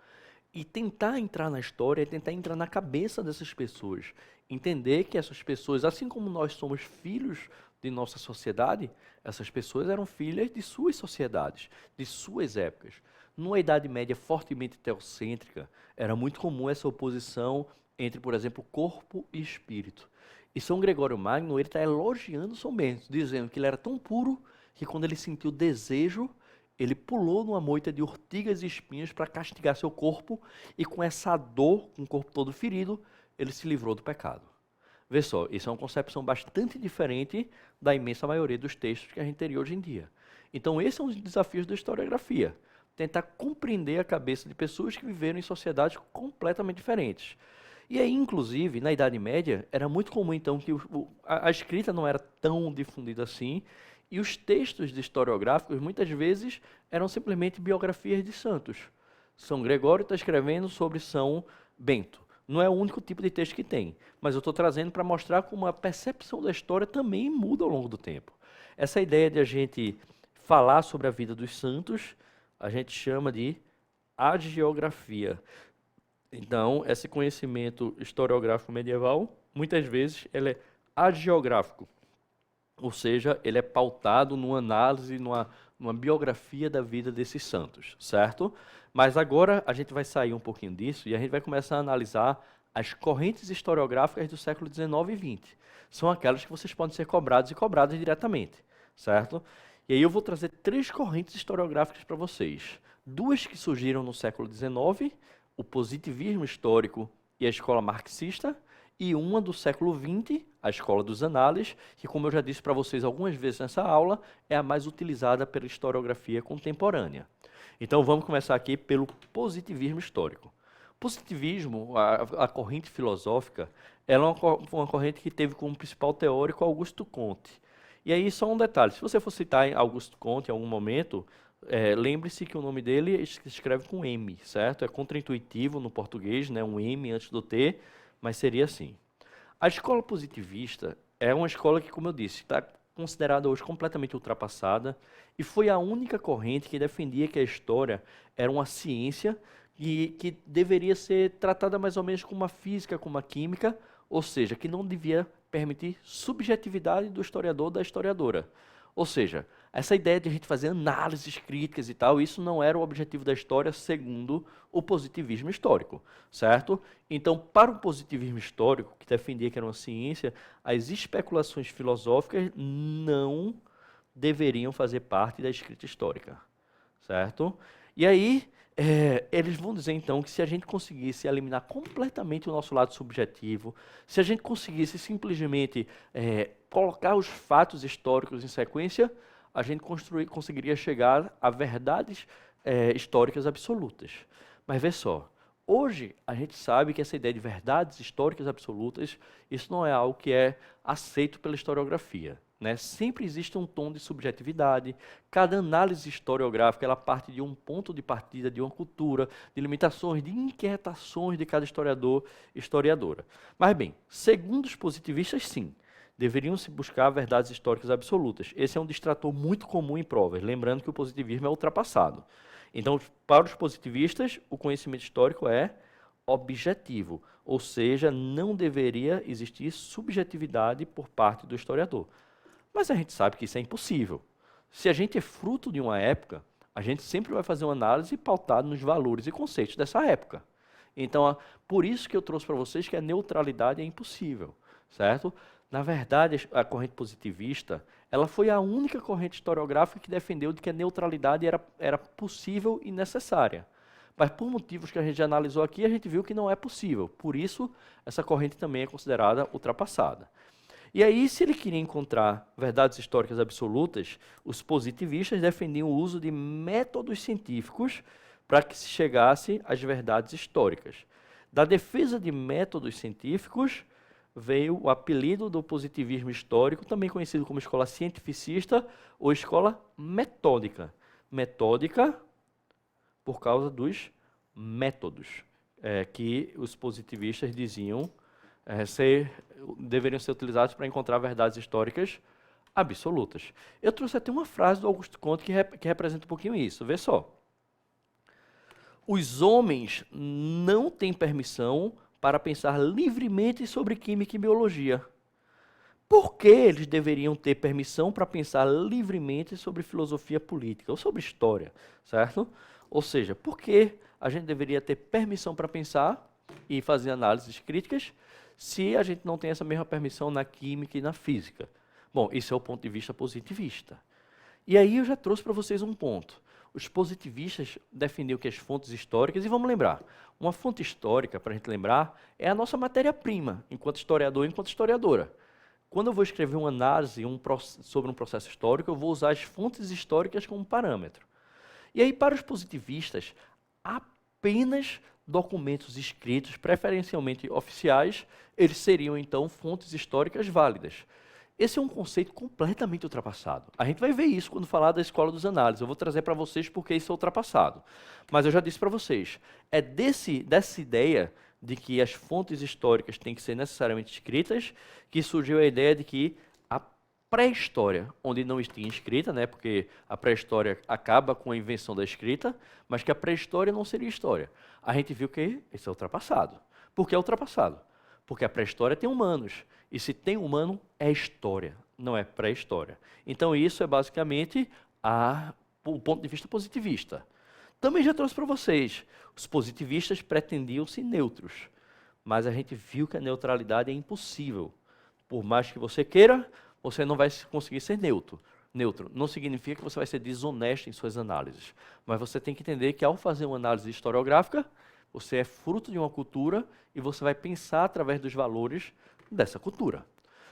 A: E tentar entrar na história é tentar entrar na cabeça dessas pessoas. Entender que essas pessoas, assim como nós somos filhos de nossa sociedade, essas pessoas eram filhas de suas sociedades, de suas épocas. Numa Idade Média fortemente teocêntrica, era muito comum essa oposição entre, por exemplo, corpo e espírito. E São Gregório Magno está elogiando São Bento, dizendo que ele era tão puro que quando ele sentiu desejo, ele pulou numa moita de urtigas e espinhos para castigar seu corpo, e com essa dor, com o corpo todo ferido, ele se livrou do pecado. Vê só, isso é uma concepção bastante diferente da imensa maioria dos textos que a gente teria hoje em dia. Então, esse é um dos desafios da historiografia. Tentar compreender a cabeça de pessoas que viveram em sociedades completamente diferentes. E aí, inclusive, na Idade Média, era muito comum, então, que a escrita não era tão difundida assim, e os textos historiográficos, muitas vezes, eram simplesmente biografias de santos. São Gregório está escrevendo sobre São Bento. Não é o único tipo de texto que tem, mas eu estou trazendo para mostrar como a percepção da história também muda ao longo do tempo. Essa ideia de a gente falar sobre a vida dos santos, a gente chama de hagiografia. Então, esse conhecimento historiográfico medieval, muitas vezes, ele é hagiográfico. Ou seja, ele é pautado numa análise, numa biografia da vida desses santos, certo? Mas agora a gente vai sair um pouquinho disso e a gente vai começar a analisar as correntes historiográficas do século XIX e XX. São aquelas que vocês podem ser cobrados e cobradas diretamente, certo? E aí eu vou trazer 3 correntes historiográficas para vocês. 2 que surgiram no século XIX, o positivismo histórico e a escola marxista, e uma do século XX, a escola dos análises, que, como eu já disse para vocês algumas vezes nessa aula, é a mais utilizada pela historiografia contemporânea. Então, vamos começar aqui pelo positivismo histórico. Positivismo, a corrente filosófica, ela é uma corrente que teve como principal teórico Augusto Comte. E aí, só um detalhe, se você for citar Augusto Comte em algum momento, lembre-se que o nome dele se escreve com M, certo? É contraintuitivo no português, né? Um M antes do T, mas seria assim. A escola positivista é uma escola que, como eu disse, está considerada hoje completamente ultrapassada, e foi a única corrente que defendia que a história era uma ciência que deveria ser tratada mais ou menos como a física, como a química, ou seja, que não devia permitir subjetividade do historiador ou da historiadora. Ou seja, essa ideia de a gente fazer análises críticas e tal, isso não era o objetivo da história segundo o positivismo histórico, certo? Então, para o positivismo histórico, que defendia que era uma ciência, as especulações filosóficas não deveriam fazer parte da escrita histórica, certo? E aí, eles vão dizer então que se a gente conseguisse eliminar completamente o nosso lado subjetivo, se a gente conseguisse simplesmente colocar os fatos históricos em sequência, a gente conseguiria chegar a verdades históricas absolutas. Mas vê só, hoje a gente sabe que essa ideia de verdades históricas absolutas, isso não é algo que é aceito pela historiografia. Né? Sempre existe um tom de subjetividade, cada análise historiográfica ela parte de um ponto de partida, de uma cultura, de limitações, de inquietações de cada historiador e historiadora. Mas bem, segundo os positivistas, sim, deveriam se buscar verdades históricas absolutas. Esse é um distrator muito comum em provas, lembrando que o positivismo é ultrapassado. Então, para os positivistas, o conhecimento histórico é objetivo, ou seja, não deveria existir subjetividade por parte do historiador. Mas a gente sabe que isso é impossível. Se a gente é fruto de uma época, a gente sempre vai fazer uma análise pautada nos valores e conceitos dessa época. Então, por isso que eu trouxe para vocês que a neutralidade é impossível, certo? Na verdade, a corrente positivista, ela foi a única corrente historiográfica que defendeu de que a neutralidade era possível e necessária. Mas por motivos que a gente já analisou aqui, a gente viu que não é possível. Por isso, essa corrente também é considerada ultrapassada. E aí, se ele queria encontrar verdades históricas absolutas, os positivistas defendiam o uso de métodos científicos para que se chegasse às verdades históricas. Da defesa de métodos científicos veio o apelido do positivismo histórico, também conhecido como escola cientificista ou escola metódica. Metódica por causa dos métodos que os positivistas diziam deveriam ser utilizados para encontrar verdades históricas absolutas. Eu trouxe até uma frase do Augusto Comte que representa um pouquinho isso. Vê só. Os homens não têm permissão para pensar livremente sobre química e biologia. Por que eles deveriam ter permissão para pensar livremente sobre filosofia política ou sobre história, certo? Ou seja, por que a gente deveria ter permissão para pensar e fazer análises críticas se a gente não tem essa mesma permissão na química e na física? Bom, isso é o ponto de vista positivista. E aí eu já trouxe para vocês um ponto. Os positivistas defendiam que as fontes históricas, e vamos lembrar, uma fonte histórica, para a gente lembrar, é a nossa matéria-prima, enquanto historiador e enquanto historiadora. Quando eu vou escrever uma análise sobre um processo histórico, eu vou usar as fontes históricas como parâmetro. E aí, para os positivistas, apenas documentos escritos, preferencialmente oficiais, eles seriam, então, fontes históricas válidas. Esse é um conceito completamente ultrapassado. A gente vai ver isso quando falar da escola dos análises. Eu vou trazer para vocês porque isso é ultrapassado. Mas eu já disse para vocês, é dessa ideia de que as fontes históricas têm que ser necessariamente escritas que surgiu a ideia de que a pré-história, onde não tinha escrita, né, porque a pré-história acaba com a invenção da escrita, mas que a pré-história não seria história. A gente viu que isso é ultrapassado. Por que é ultrapassado? Porque a pré-história tem humanos. E se tem humano, é história, não é pré-história. Então isso é basicamente o ponto de vista positivista. Também já trouxe para vocês, os positivistas pretendiam ser neutros, mas a gente viu que a neutralidade é impossível. Por mais que você queira, você não vai conseguir ser neutro. Neutro não significa que você vai ser desonesto em suas análises, mas você tem que entender que ao fazer uma análise historiográfica, você é fruto de uma cultura e você vai pensar através dos valores dessa cultura.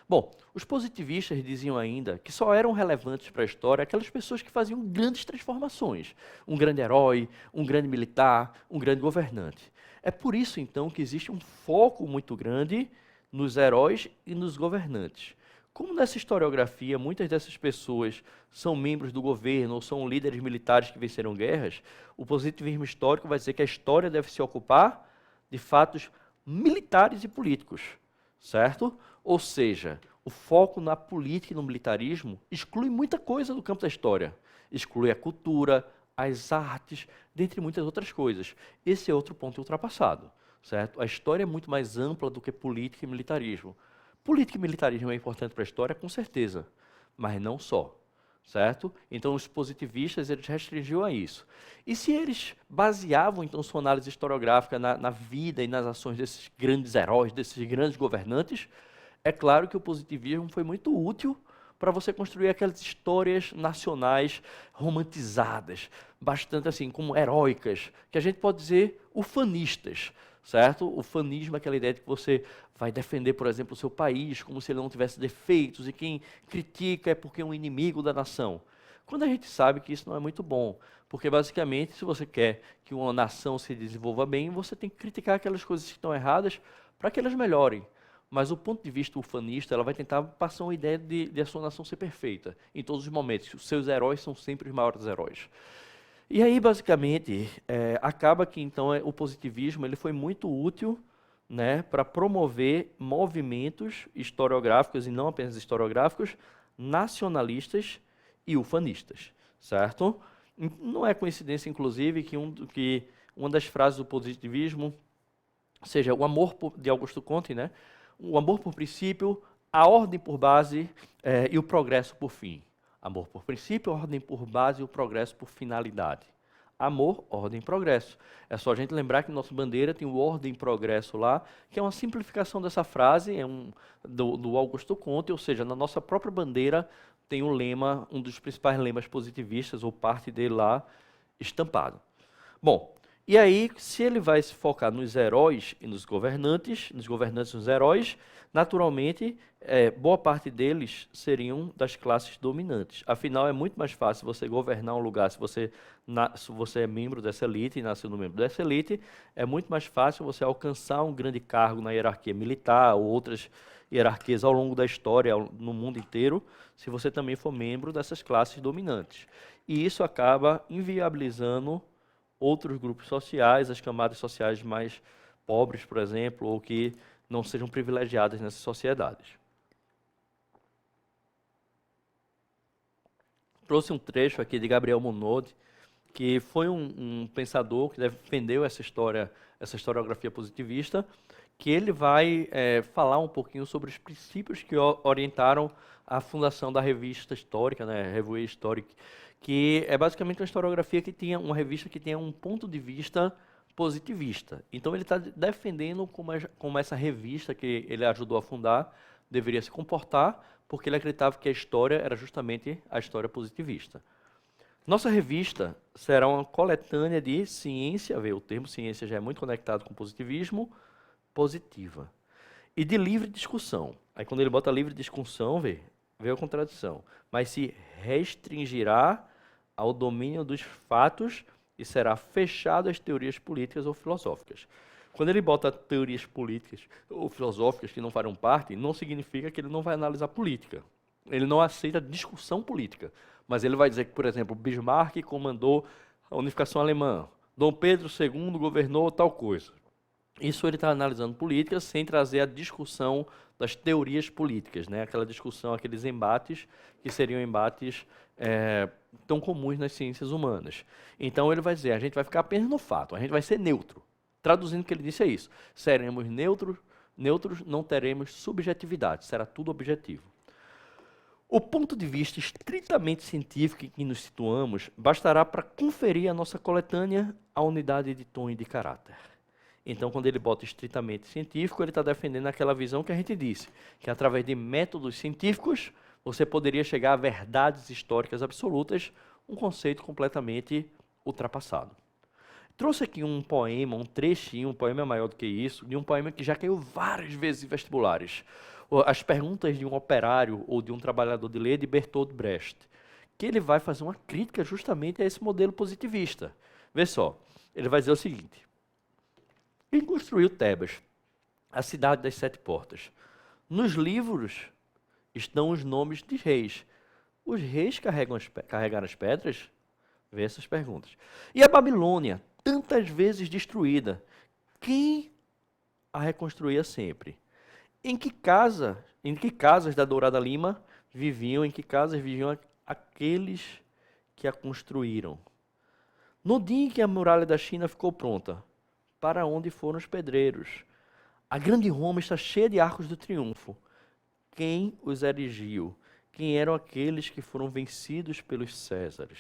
A: Bom, os positivistas diziam ainda que só eram relevantes para a história aquelas pessoas que faziam grandes transformações. Um grande herói, um grande militar, um grande governante. É por isso, então, que existe um foco muito grande nos heróis e nos governantes. Como nessa historiografia muitas dessas pessoas são membros do governo ou são líderes militares que venceram guerras, o positivismo histórico vai dizer que a história deve se ocupar de fatos militares e políticos, certo? Ou seja, o foco na política e no militarismo exclui muita coisa do campo da história. Exclui a cultura, as artes, dentre muitas outras coisas. Esse é outro ponto ultrapassado, certo? A história é muito mais ampla do que política e militarismo. Política e militarismo é importante para a história, com certeza, mas não só, certo? Então, os positivistas, eles restringiam a isso. E se eles baseavam, então, sua análise historiográfica na vida e nas ações desses grandes heróis, desses grandes governantes, é claro que o positivismo foi muito útil para você construir aquelas histórias nacionais romantizadas, bastante assim, como heróicas, que a gente pode dizer ufanistas, certo? O ufanismo é aquela ideia de que você vai defender, por exemplo, o seu país como se ele não tivesse defeitos, e quem critica é porque é um inimigo da nação. Quando a gente sabe que isso não é muito bom, porque basicamente, se você quer que uma nação se desenvolva bem, você tem que criticar aquelas coisas que estão erradas para que elas melhorem. Mas o ponto de vista ufanista, ela vai tentar passar uma ideia de a sua nação ser perfeita, em todos os momentos. Os seus heróis são sempre os maiores heróis. E aí, basicamente, acaba que, então, o positivismo ele foi muito útil, né, para promover movimentos historiográficos, e não apenas historiográficos, nacionalistas e ufanistas, certo? Não é coincidência, inclusive, que uma das frases do positivismo seja o amor de Augusto Comte, né? O amor por princípio, a ordem por base e o progresso por fim. Amor por princípio, ordem por base e o progresso por finalidade. Amor, ordem e progresso. É só a gente lembrar que nossa bandeira tem o ordem e progresso lá, que é uma simplificação dessa frase, do Augusto Comte, ou seja, na nossa própria bandeira tem um lema, um dos principais lemas positivistas, ou parte dele lá, estampado. Bom, e aí, se ele vai se focar nos heróis e nos governantes e nos heróis, naturalmente, boa parte deles seriam das classes dominantes. Afinal, é muito mais fácil você governar um lugar se você é membro dessa elite e nasceu no membro dessa elite, é muito mais fácil você alcançar um grande cargo na hierarquia militar ou outras hierarquias ao longo da história, no mundo inteiro, se você também for membro dessas classes dominantes. E isso acaba inviabilizando outros grupos sociais, as camadas sociais mais pobres, por exemplo, ou que não sejam privilegiadas nessas sociedades. Trouxe um trecho aqui de Gabriel Monod, que foi um pensador que defendeu essa historiografia positivista, que ele vai falar um pouquinho sobre os princípios que orientaram a fundação da revista histórica, né, Revue Historique, que é basicamente uma historiografia que tinha uma revista que tinha um ponto de vista positivista. Então ele está defendendo como essa revista que ele ajudou a fundar deveria se comportar, porque ele acreditava que a história era justamente a história positivista. Nossa revista será uma coletânea de ciência, o termo ciência já é muito conectado com positivismo, positiva. E de livre discussão. Aí quando ele bota livre discussão, vê a contradição. Mas se restringirá ao domínio dos fatos e será fechado às teorias políticas ou filosóficas. Quando ele bota teorias políticas ou filosóficas que não farão parte, não significa que ele não vai analisar política. Ele não aceita discussão política. Mas ele vai dizer que, por exemplo, Bismarck comandou a unificação alemã, Dom Pedro II governou tal coisa. Isso ele está analisando política sem trazer a discussão das teorias políticas, né? Aquela discussão, aqueles embates que seriam embates tão comuns nas ciências humanas. Então ele vai dizer, a gente vai ficar apenas no fato, a gente vai ser neutro. Traduzindo o que ele disse é isso, seremos neutros, não teremos subjetividade, será tudo objetivo. O ponto de vista estritamente científico em que nos situamos bastará para conferir à nossa coletânea a unidade de tom e de caráter. Então, quando ele bota estritamente científico, ele está defendendo aquela visão que a gente disse, que através de métodos científicos, você poderia chegar a verdades históricas absolutas, um conceito completamente ultrapassado. Trouxe aqui um poema, um trechinho, um poema maior do que isso, de um poema que já caiu várias vezes em vestibulares. As perguntas de um operário ou de um trabalhador de lei de Bertolt Brecht, que ele vai fazer uma crítica justamente a esse modelo positivista. Vê só, ele vai dizer o seguinte: quem construiu Tebas, a cidade das sete portas? Nos livros estão os nomes de reis. Os reis carregaram as pedras? Vê essas perguntas. E a Babilônia, tantas vezes destruída, quem a reconstruía sempre? Em que casa Em que casas da Dourada Lima viviam, em que casas viviam aqueles que a construíram? No dia em que a muralha da China ficou pronta, para onde foram os pedreiros? A grande Roma está cheia de arcos do triunfo. Quem os erigiu? Quem eram aqueles que foram vencidos pelos Césares?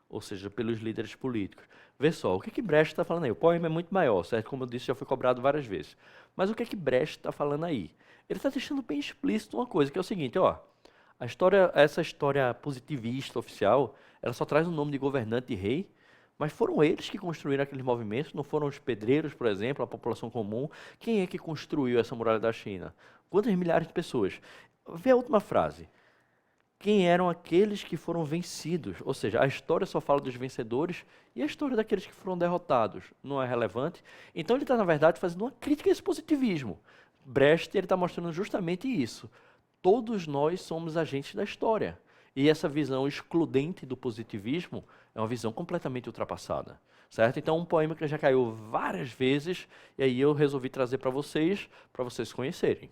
A: Ou seja, pelos líderes políticos. Vê só, o que Brecht está falando aí? O poema é muito maior, certo? Como eu disse, já foi cobrado várias vezes. Mas o que Brecht está falando aí? Ele está deixando bem explícito uma coisa, que é o seguinte, ó. Essa história positivista oficial, ela só traz o nome de governante e rei, mas foram eles que construíram aqueles movimentos, não foram os pedreiros, por exemplo, a população comum. Quem é que construiu essa muralha da China? Quantas milhares de pessoas? Vê a última frase. Quem eram aqueles que foram vencidos? Ou seja, a história só fala dos vencedores e a história daqueles que foram derrotados não é relevante. Então ele está, na verdade, fazendo uma crítica a esse positivismo. Brecht está mostrando justamente isso. Todos nós somos agentes da história. E essa visão excludente do positivismo é uma visão completamente ultrapassada, certo? Então, um poema que já caiu várias vezes, e aí eu resolvi trazer para vocês conhecerem.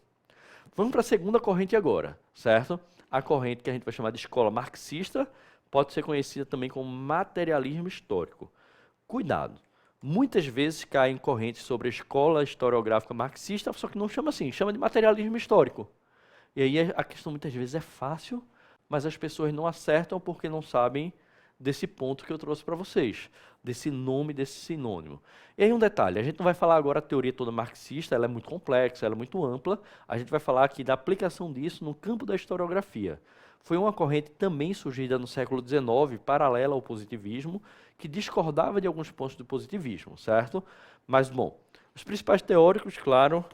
A: Vamos para a segunda corrente agora, certo? A corrente que a gente vai chamar de escola marxista pode ser conhecida também como materialismo histórico. Cuidado! Muitas vezes caem correntes sobre a escola historiográfica marxista, só que não chama assim, chama de materialismo histórico. E aí a questão muitas vezes é fácil, mas as pessoas não acertam porque não sabem desse ponto que eu trouxe para vocês, desse nome, desse sinônimo. E aí um detalhe, a gente não vai falar agora a teoria toda marxista, ela é muito complexa, ela é muito ampla, a gente vai falar aqui da aplicação disso no campo da historiografia. Foi uma corrente também surgida no século XIX, paralela ao positivismo, que discordava de alguns pontos do positivismo, certo? Mas, bom, os principais teóricos, claro,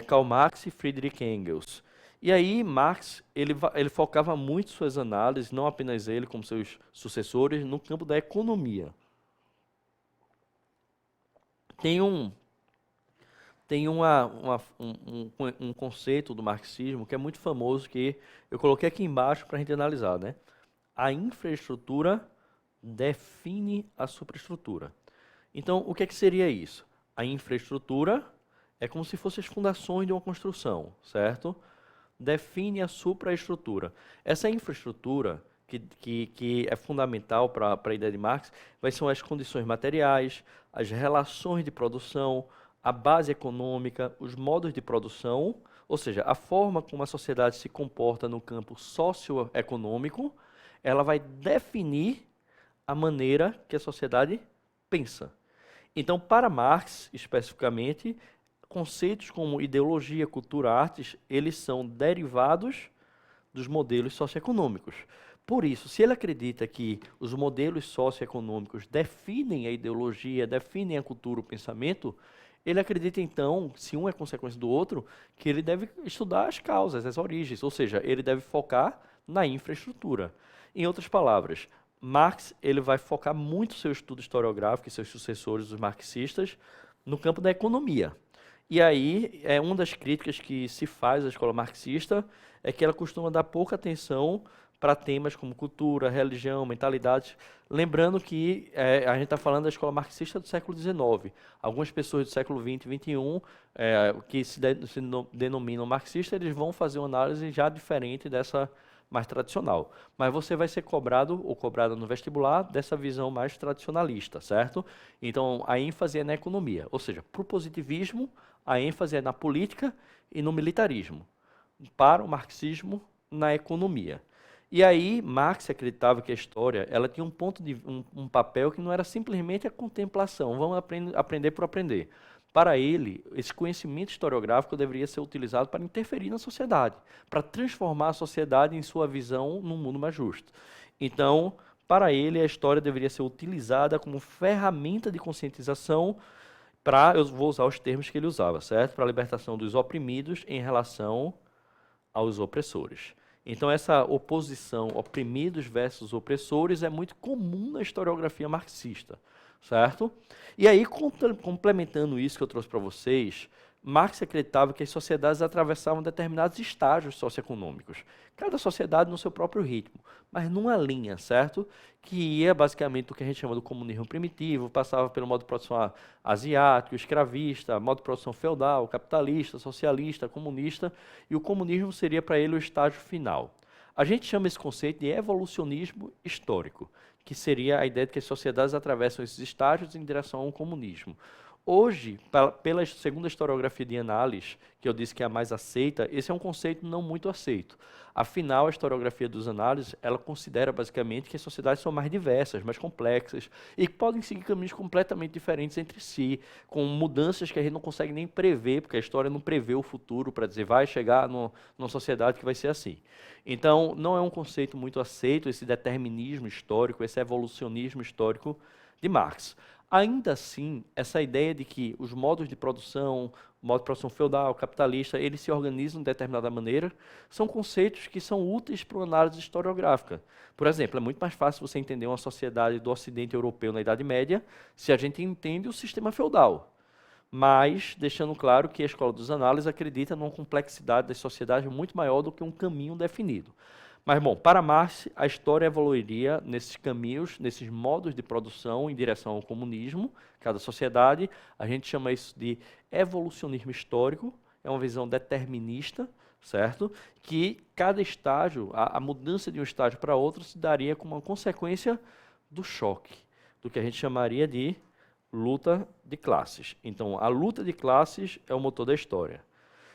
A: Karl Marx e Friedrich Engels. E aí, Marx, ele focava muito suas análises, não apenas ele, como seus sucessores, no campo da economia. Tem um conceito do marxismo que é muito famoso, que eu coloquei aqui embaixo para a gente analisar, né? A infraestrutura define a superestrutura. Então, o que seria isso? A infraestrutura é como se fossem as fundações de uma construção, certo? Define a supraestrutura. Essa infraestrutura, que é fundamental para a ideia de Marx, são as condições materiais, as relações de produção, a base econômica, os modos de produção, ou seja, a forma como a sociedade se comporta no campo socioeconômico, ela vai definir a maneira que a sociedade pensa. Então, para Marx, especificamente, conceitos como ideologia, cultura, artes, eles são derivados dos modelos socioeconômicos. Por isso, se ele acredita que os modelos socioeconômicos definem a ideologia, definem a cultura, o pensamento, ele acredita então, se um é consequência do outro, que ele deve estudar as causas, as origens, ou seja, ele deve focar na infraestrutura. Em outras palavras, Marx ele vai focar muito seu estudo historiográfico e seus sucessores, os marxistas, no campo da economia. E aí, uma das críticas que se faz à escola marxista é que ela costuma dar pouca atenção para temas como cultura, religião, mentalidades. Lembrando que a gente está falando da escola marxista do século XIX. Algumas pessoas do século XX e XXI, que se denominam marxistas, eles vão fazer uma análise já diferente dessa mais tradicional. Mas você vai ser cobrado ou cobrada no vestibular dessa visão mais tradicionalista, certo? Então, a ênfase é na economia. Ou seja, para o positivismo, a ênfase é na política e no militarismo. Para o marxismo, na economia. E aí, Marx acreditava que a história ela tinha um papel que não era simplesmente a contemplação, vamos aprender por aprender. Para ele, esse conhecimento historiográfico deveria ser utilizado para interferir na sociedade, para transformar a sociedade em sua visão num mundo mais justo. Então, para ele, a história deveria ser utilizada como ferramenta de conscientização eu vou usar os termos que ele usava, certo? Para a libertação dos oprimidos em relação aos opressores. Então, essa oposição oprimidos versus opressores é muito comum na historiografia marxista, certo? E aí, complementando isso que eu trouxe para vocês, Marx acreditava que as sociedades atravessavam determinados estágios socioeconômicos, cada sociedade no seu próprio ritmo, mas numa linha, certo? Que ia basicamente do que a gente chama do comunismo primitivo, passava pelo modo de produção asiático, escravista, modo de produção feudal, capitalista, socialista, comunista, e o comunismo seria para ele o estágio final. A gente chama esse conceito de evolucionismo histórico, que seria a ideia de que as sociedades atravessam esses estágios em direção ao comunismo. Hoje, pela segunda historiografia de Análise, que eu disse que é a mais aceita, esse é um conceito não muito aceito. Afinal, a historiografia dos análises, ela considera basicamente que as sociedades são mais diversas, mais complexas, e que podem seguir caminhos completamente diferentes entre si, com mudanças que a gente não consegue nem prever, porque a história não prevê o futuro para dizer vai chegar numa sociedade que vai ser assim. Então, não é um conceito muito aceito, esse determinismo histórico, esse evolucionismo histórico de Marx. Ainda assim, essa ideia de que os modos de produção, o modo de produção feudal, capitalista, eles se organizam de determinada maneira, são conceitos que são úteis para a análise historiográfica. Por exemplo, é muito mais fácil você entender uma sociedade do Ocidente europeu na Idade Média se a gente entende o sistema feudal. Mas deixando claro que a Escola dos Análises acredita numa complexidade das sociedades muito maior do que um caminho definido. Mas, bom, para Marx, a história evoluiria nesses caminhos, nesses modos de produção em direção ao comunismo, cada sociedade. A gente chama isso de evolucionismo histórico, é uma visão determinista, certo? Que cada estágio, a mudança de um estágio para outro, se daria como uma consequência do choque, do que a gente chamaria de luta de classes. Então, a luta de classes é o motor da história.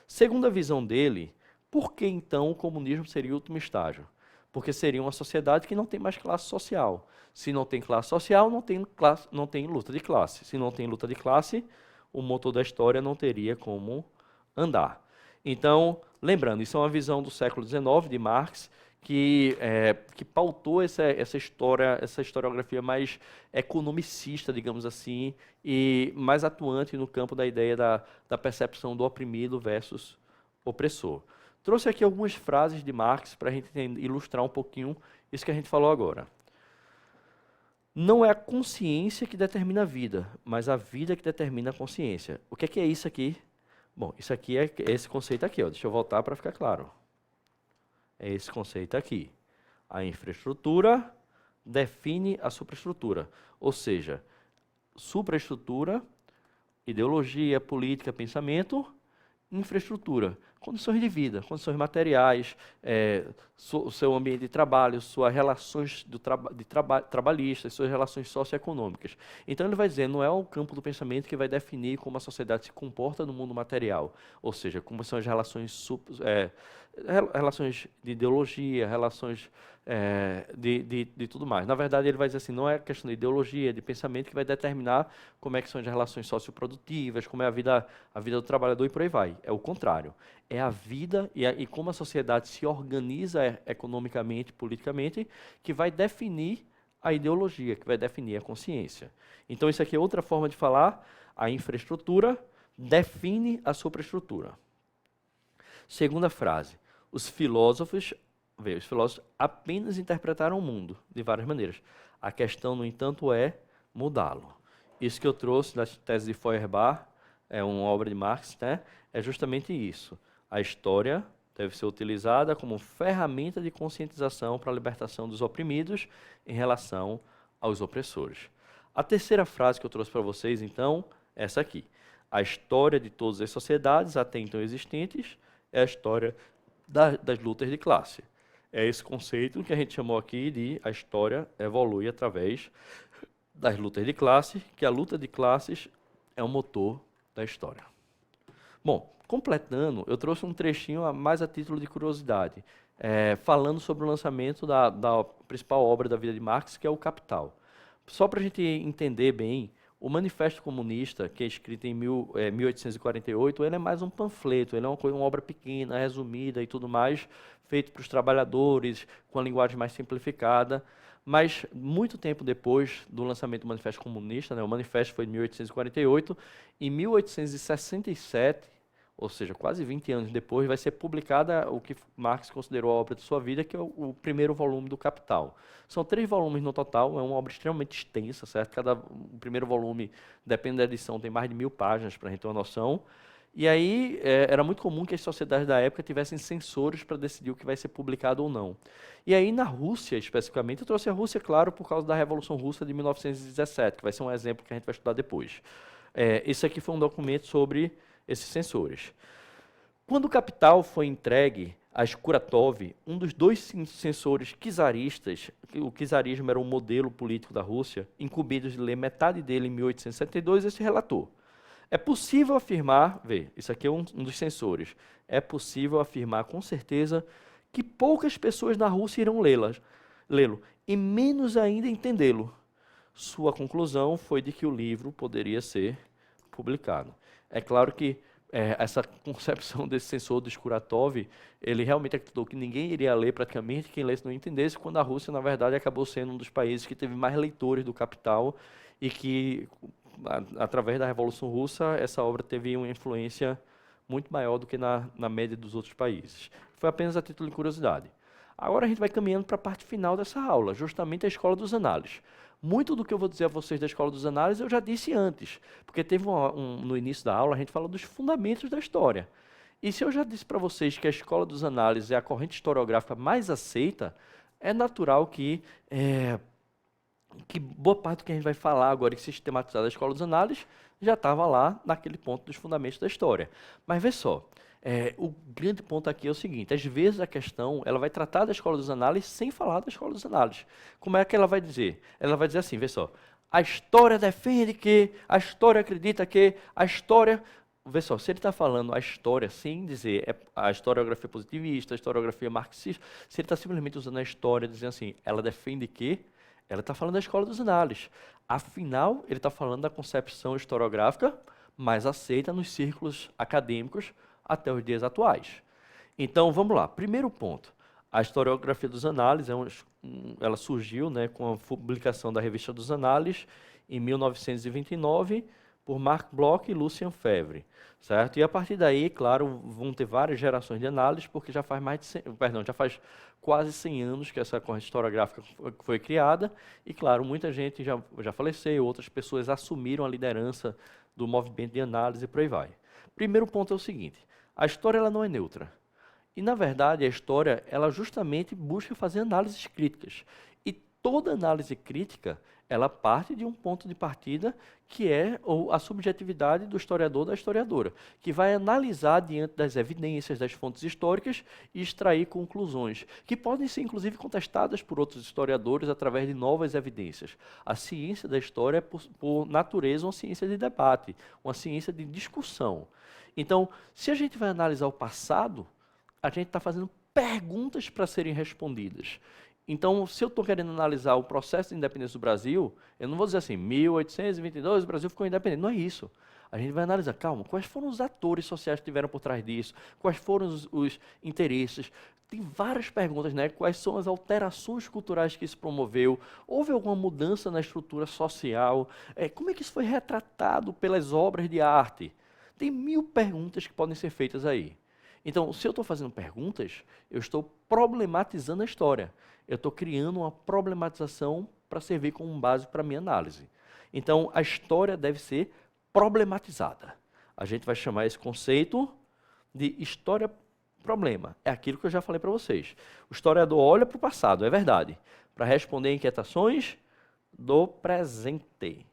A: Segundo a visão dele, por que então o comunismo seria o último estágio? Porque seria uma sociedade que não tem mais classe social. Se não tem classe social, não tem luta de classe. Se não tem luta de classe, o motor da história não teria como andar. Então, lembrando, isso é uma visão do século XIX, de Marx, que pautou essa historiografia mais economicista, digamos assim, e mais atuante no campo da ideia da percepção do oprimido versus opressor. Trouxe aqui algumas frases de Marx para a gente ilustrar um pouquinho isso que a gente falou agora. Não é a consciência que determina a vida, mas a vida que determina a consciência. O que é isso aqui? Bom, isso aqui é esse conceito aqui. Ó. Deixa eu voltar para ficar claro. É esse conceito aqui. A infraestrutura define a superestrutura. Ou seja, supraestrutura, ideologia, política, pensamento, infraestrutura, condições de vida, condições materiais, o seu ambiente de trabalho, suas relações trabalhistas, suas relações socioeconômicas. Então ele vai dizer, não é o campo do pensamento que vai definir como a sociedade se comporta no mundo material, ou seja, como são as relações de ideologia, relações de tudo mais. Na verdade, ele vai dizer assim, não é questão de ideologia, de pensamento que vai determinar como é que são as relações socioprodutivas, como é a vida do trabalhador e por aí vai. É o contrário. É a vida e como a sociedade se organiza economicamente, politicamente, que vai definir a ideologia, que vai definir a consciência. Então, isso aqui é outra forma de falar. A infraestrutura define a superestrutura. Segunda frase. Os filósofos apenas interpretaram o mundo de várias maneiras. A questão, no entanto, é mudá-lo. Isso que eu trouxe da tese de Feuerbach, é uma obra de Marx, né? É justamente isso. A história deve ser utilizada como ferramenta de conscientização para a libertação dos oprimidos em relação aos opressores. A terceira frase que eu trouxe para vocês, então, é essa aqui. A história de todas as sociedades até então existentes é a história das lutas de classe. É esse conceito que a gente chamou aqui de a história evolui através das lutas de classe, que a luta de classes é o motor da história. Bom, completando, eu trouxe um trechinho mais a título de curiosidade, falando sobre o lançamento da principal obra da vida de Marx, que é o Capital. Só para a gente entender bem, o Manifesto Comunista, que é escrito em 1848, ele é mais um panfleto, ele é uma obra pequena, resumida e tudo mais, feito para os trabalhadores, com a linguagem mais simplificada. Mas, muito tempo depois do lançamento do Manifesto Comunista, né, o Manifesto foi em 1848, em 1867, ou seja, quase 20 anos depois, vai ser publicada o que Marx considerou a obra de sua vida, que é o primeiro volume do Capital. São 3 volumes no total, é uma obra extremamente extensa, certo? O primeiro volume, depende da edição, tem mais de 1000 páginas, para a gente ter uma noção. E aí era muito comum que as sociedades da época tivessem censores para decidir o que vai ser publicado ou não. E aí na Rússia, especificamente, eu trouxe a Rússia, claro, por causa da Revolução Russa de 1917, que vai ser um exemplo que a gente vai estudar depois. Esse aqui foi um documento sobre esses censores. Quando o Capital foi entregue a Skuratov, um dos dois censores czaristas, o czarismo era um modelo político da Rússia, incumbidos de ler metade dele em 1872, esse relator. É possível afirmar, isso aqui é um dos censores, é possível afirmar com certeza que poucas pessoas na Rússia irão lê-lo, e menos ainda entendê-lo. Sua conclusão foi de que o livro poderia ser publicado. É claro que essa concepção desse censor do Skuratov, ele realmente acreditou que ninguém iria ler praticamente, quem lesse não entendesse, quando a Rússia, na verdade, acabou sendo um dos países que teve mais leitores do Capital e que, através da Revolução Russa, essa obra teve uma influência muito maior do que na média dos outros países. Foi apenas a título de curiosidade. Agora a gente vai caminhando para a parte final dessa aula, justamente a Escola dos Análises. Muito do que eu vou dizer a vocês da Escola dos Análises eu já disse antes, porque teve no início da aula a gente falou dos fundamentos da história. E se eu já disse para vocês que a Escola dos Análises é a corrente historiográfica mais aceita, é natural que boa parte do que a gente vai falar agora e sistematizar da Escola dos Análises já estava lá naquele ponto dos fundamentos da história. Mas vê só, o grande ponto aqui é o seguinte, às vezes a questão ela vai tratar da Escola dos Análises sem falar da Escola dos Análises. Como é que ela vai dizer? Ela vai dizer assim, vê só, a história defende que, a história acredita que, a história... Vê só, se ele está falando a história sem dizer a historiografia positivista, a historiografia marxista, se ele está simplesmente usando a história, dizendo assim, ela defende que, ela está falando da Escola dos Análises. Afinal, ele está falando da concepção historiográfica mais aceita nos círculos acadêmicos até os dias atuais. Então, vamos lá. Primeiro ponto. A historiografia dos análises, ela surgiu, né, com a publicação da Revista dos Análises, em 1929, por Marc Bloch e Lucien Febvre, certo? E a partir daí, claro, vão ter várias gerações de análises, porque já faz já faz quase 100 anos que essa corrente historiográfica foi criada, e claro, muita gente já faleceu, outras pessoas assumiram a liderança do movimento de análise e por aí vai. Primeiro ponto é o seguinte, a história ela não é neutra. E, na verdade, a história ela justamente busca fazer análises críticas. E toda análise crítica, ela parte de um ponto de partida que é a subjetividade do historiador ou da historiadora, que vai analisar diante das evidências, das fontes históricas e extrair conclusões, que podem ser, inclusive, contestadas por outros historiadores através de novas evidências. A ciência da história é, por natureza, uma ciência de debate, uma ciência de discussão. Então, se a gente vai analisar o passado, a gente está fazendo perguntas para serem respondidas. Então, se eu estou querendo analisar o processo de independência do Brasil, eu não vou dizer assim, 1822 o Brasil ficou independente. Não é isso. A gente vai analisar, calma, quais foram os atores sociais que estiveram por trás disso? Quais foram os interesses? Tem várias perguntas, né? Quais são as alterações culturais que isso promoveu? Houve alguma mudança na estrutura social? Como é que isso foi retratado pelas obras de arte? Tem 1000 perguntas que podem ser feitas aí. Então, se eu estou fazendo perguntas, eu estou problematizando a história. Eu estou criando uma problematização para servir como base para a minha análise. Então, a história deve ser problematizada. A gente vai chamar esse conceito de história-problema. É aquilo que eu já falei para vocês. O historiador olha para o passado, é verdade, para responder inquietações do presente,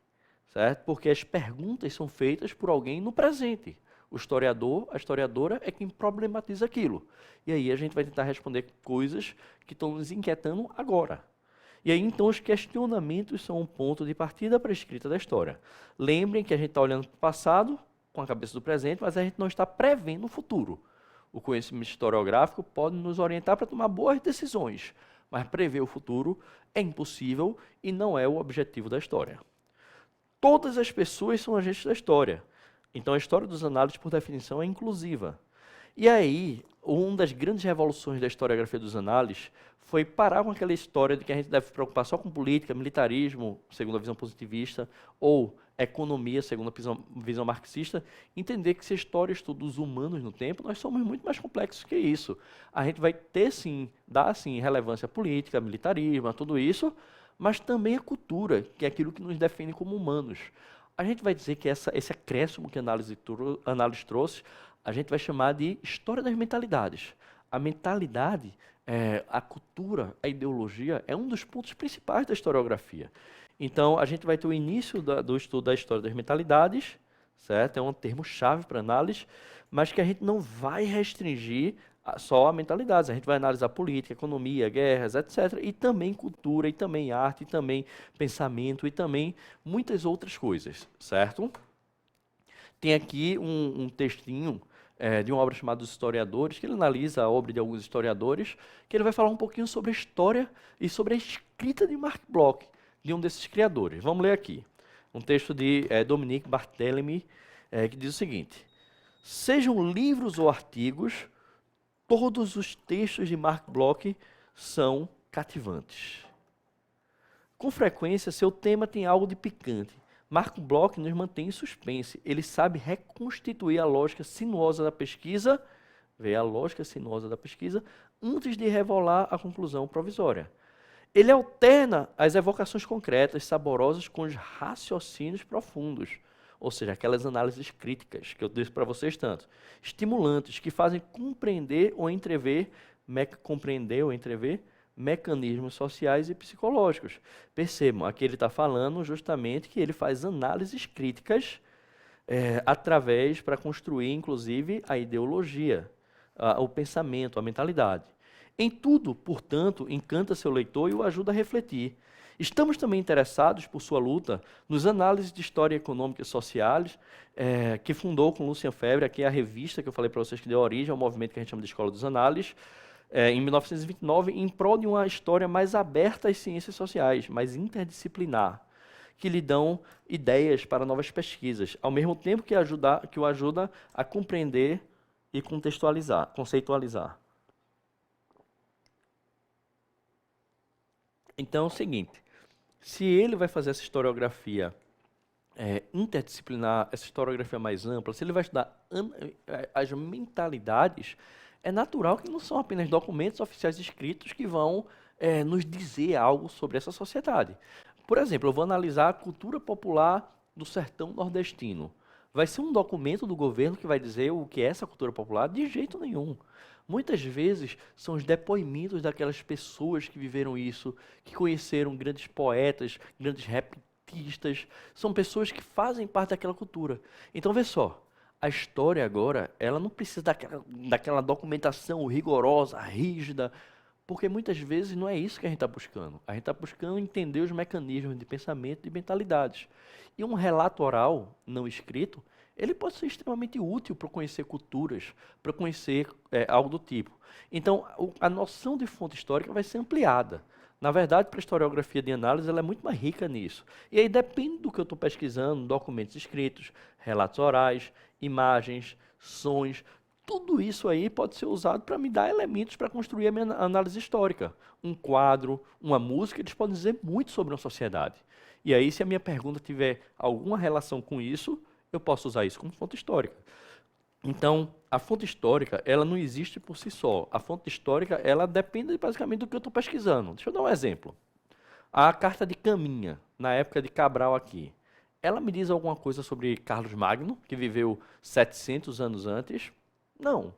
A: certo? Porque as perguntas são feitas por alguém no presente. O historiador, a historiadora é quem problematiza aquilo. E aí a gente vai tentar responder coisas que estão nos inquietando agora. E aí então os questionamentos são um ponto de partida para a escrita da história. Lembrem que a gente está olhando para o passado com a cabeça do presente, mas a gente não está prevendo o futuro. O conhecimento historiográfico pode nos orientar para tomar boas decisões, mas prever o futuro é impossível e não é o objetivo da história. Todas as pessoas são agentes da história. Então, a história dos análises, por definição, é inclusiva. E aí, uma das grandes revoluções da historiografia dos análises foi parar com aquela história de que a gente deve se preocupar só com política, militarismo, segundo a visão positivista, ou economia, segundo a visão marxista, entender que se a história estuda os humanos no tempo, nós somos muito mais complexos que isso. A gente vai ter, sim, dar, sim, relevância política, militarismo, a tudo isso, mas também a cultura, que é aquilo que nos define como humanos. A gente vai dizer que esse acréscimo que a análise trouxe, a gente vai chamar de história das mentalidades. A mentalidade, a cultura, a ideologia é um dos pontos principais da historiografia. Então, a gente vai ter o início do estudo da história das mentalidades, certo? É um termo-chave para análise, mas que a gente não vai restringir só a mentalidades. A gente vai analisar política, economia, guerras, etc. E também cultura, e também arte, e também pensamento, e também muitas outras coisas, certo? Tem aqui um textinho de uma obra chamada Os Historiadores, que ele analisa a obra de alguns historiadores, que ele vai falar um pouquinho sobre a história e sobre a escrita de Marc Bloch, de um desses criadores. Vamos ler aqui. Um texto de Dominique Barthélemy, que diz o seguinte: sejam livros ou artigos, todos os textos de Marc Bloch são cativantes. Com frequência, seu tema tem algo de picante. Marc Bloch nos mantém em suspense. Ele sabe reconstituir a lógica sinuosa da pesquisa, antes de revelar a conclusão provisória. Ele alterna as evocações concretas, saborosas, com os raciocínios profundos, ou seja, aquelas análises críticas que eu disse para vocês tanto, estimulantes, que fazem compreender ou entrever mecanismos sociais e psicológicos. Percebam, aqui ele está falando justamente que ele faz análises críticas através para construir, inclusive, a ideologia, o pensamento, a mentalidade. Em tudo, portanto, encanta seu leitor e o ajuda a refletir. Estamos também interessados, por sua luta, nos análises de história econômica e sociais, que fundou com Lucien Febvre, que é a revista que eu falei para vocês que deu origem ao movimento que a gente chama de Escola dos Análises, em 1929, em prol de uma história mais aberta às ciências sociais, mais interdisciplinar, que lhe dão ideias para novas pesquisas, ao mesmo tempo que o ajuda a compreender e conceitualizar. Então é o seguinte, se ele vai fazer essa historiografia interdisciplinar, essa historiografia mais ampla, se ele vai estudar as mentalidades, é natural que não são apenas documentos oficiais escritos que vão nos dizer algo sobre essa sociedade. Por exemplo, eu vou analisar a cultura popular do sertão nordestino. Vai ser um documento do governo que vai dizer o que é essa cultura popular? De jeito nenhum. Muitas vezes são os depoimentos daquelas pessoas que viveram isso, que conheceram grandes poetas, grandes rapistas, são pessoas que fazem parte daquela cultura. Então, vê só, a história agora, ela não precisa daquela documentação rigorosa, rígida, porque muitas vezes não é isso que a gente está buscando. A gente está buscando entender os mecanismos de pensamento e mentalidades. E um relato oral, não escrito, ele pode ser extremamente útil para conhecer culturas, para conhecer algo do tipo. Então, a noção de fonte histórica vai ser ampliada. Na verdade, para a historiografia de análise, ela é muito mais rica nisso. E aí depende do que eu estou pesquisando, documentos escritos, relatos orais, imagens, sons, tudo isso aí pode ser usado para me dar elementos para construir a minha análise histórica. Um quadro, uma música, eles podem dizer muito sobre uma sociedade. E aí, se a minha pergunta tiver alguma relação com isso, eu posso usar isso como fonte histórica. Então, a fonte histórica, ela não existe por si só. A fonte histórica, ela depende basicamente do que eu estou pesquisando. Deixa eu dar um exemplo. A Carta de Caminha, na época de Cabral aqui, ela me diz alguma coisa sobre Carlos Magno, que viveu 700 anos antes? Não.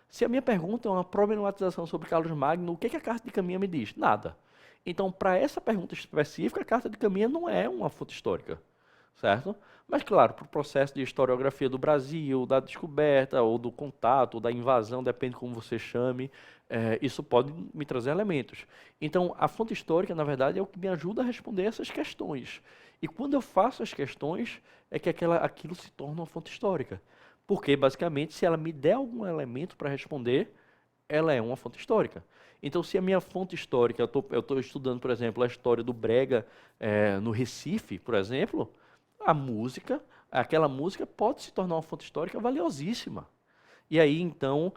A: Se a minha pergunta é uma problematização sobre Carlos Magno, o que a Carta de Caminha me diz? Nada. Então, para essa pergunta específica, a Carta de Caminha não é uma fonte histórica, certo? Mas, claro, para o processo de historiografia do Brasil, da descoberta, ou do contato, ou da invasão, depende como você chame, isso pode me trazer elementos. Então, a fonte histórica, na verdade, é o que me ajuda a responder essas questões. E quando eu faço as questões, é que aquilo se torna uma fonte histórica. Porque, basicamente, se ela me der algum elemento para responder, ela é uma fonte histórica. Então, se a minha fonte histórica, eu estou estudando, por exemplo, a história do Brega no Recife, por exemplo, aquela música pode se tornar uma fonte histórica valiosíssima. E aí, então,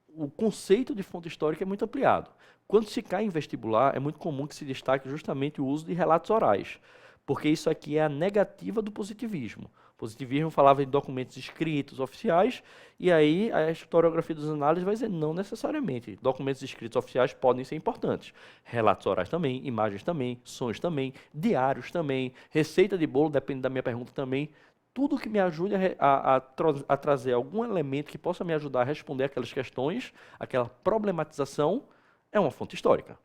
A: o conceito de fonte histórica é muito ampliado. Quando se cai em vestibular, é muito comum que se destaque justamente o uso de relatos orais, porque isso aqui é a negativa do positivismo. O Positivismo falava de documentos escritos, oficiais, e aí a historiografia dos análises vai dizer não necessariamente. Documentos escritos oficiais podem ser importantes. Relatos orais também, imagens também, sons também, diários também, receita de bolo, depende da minha pergunta também. Tudo que me ajude a trazer algum elemento que possa me ajudar a responder aquelas questões, aquela problematização, é uma fonte histórica.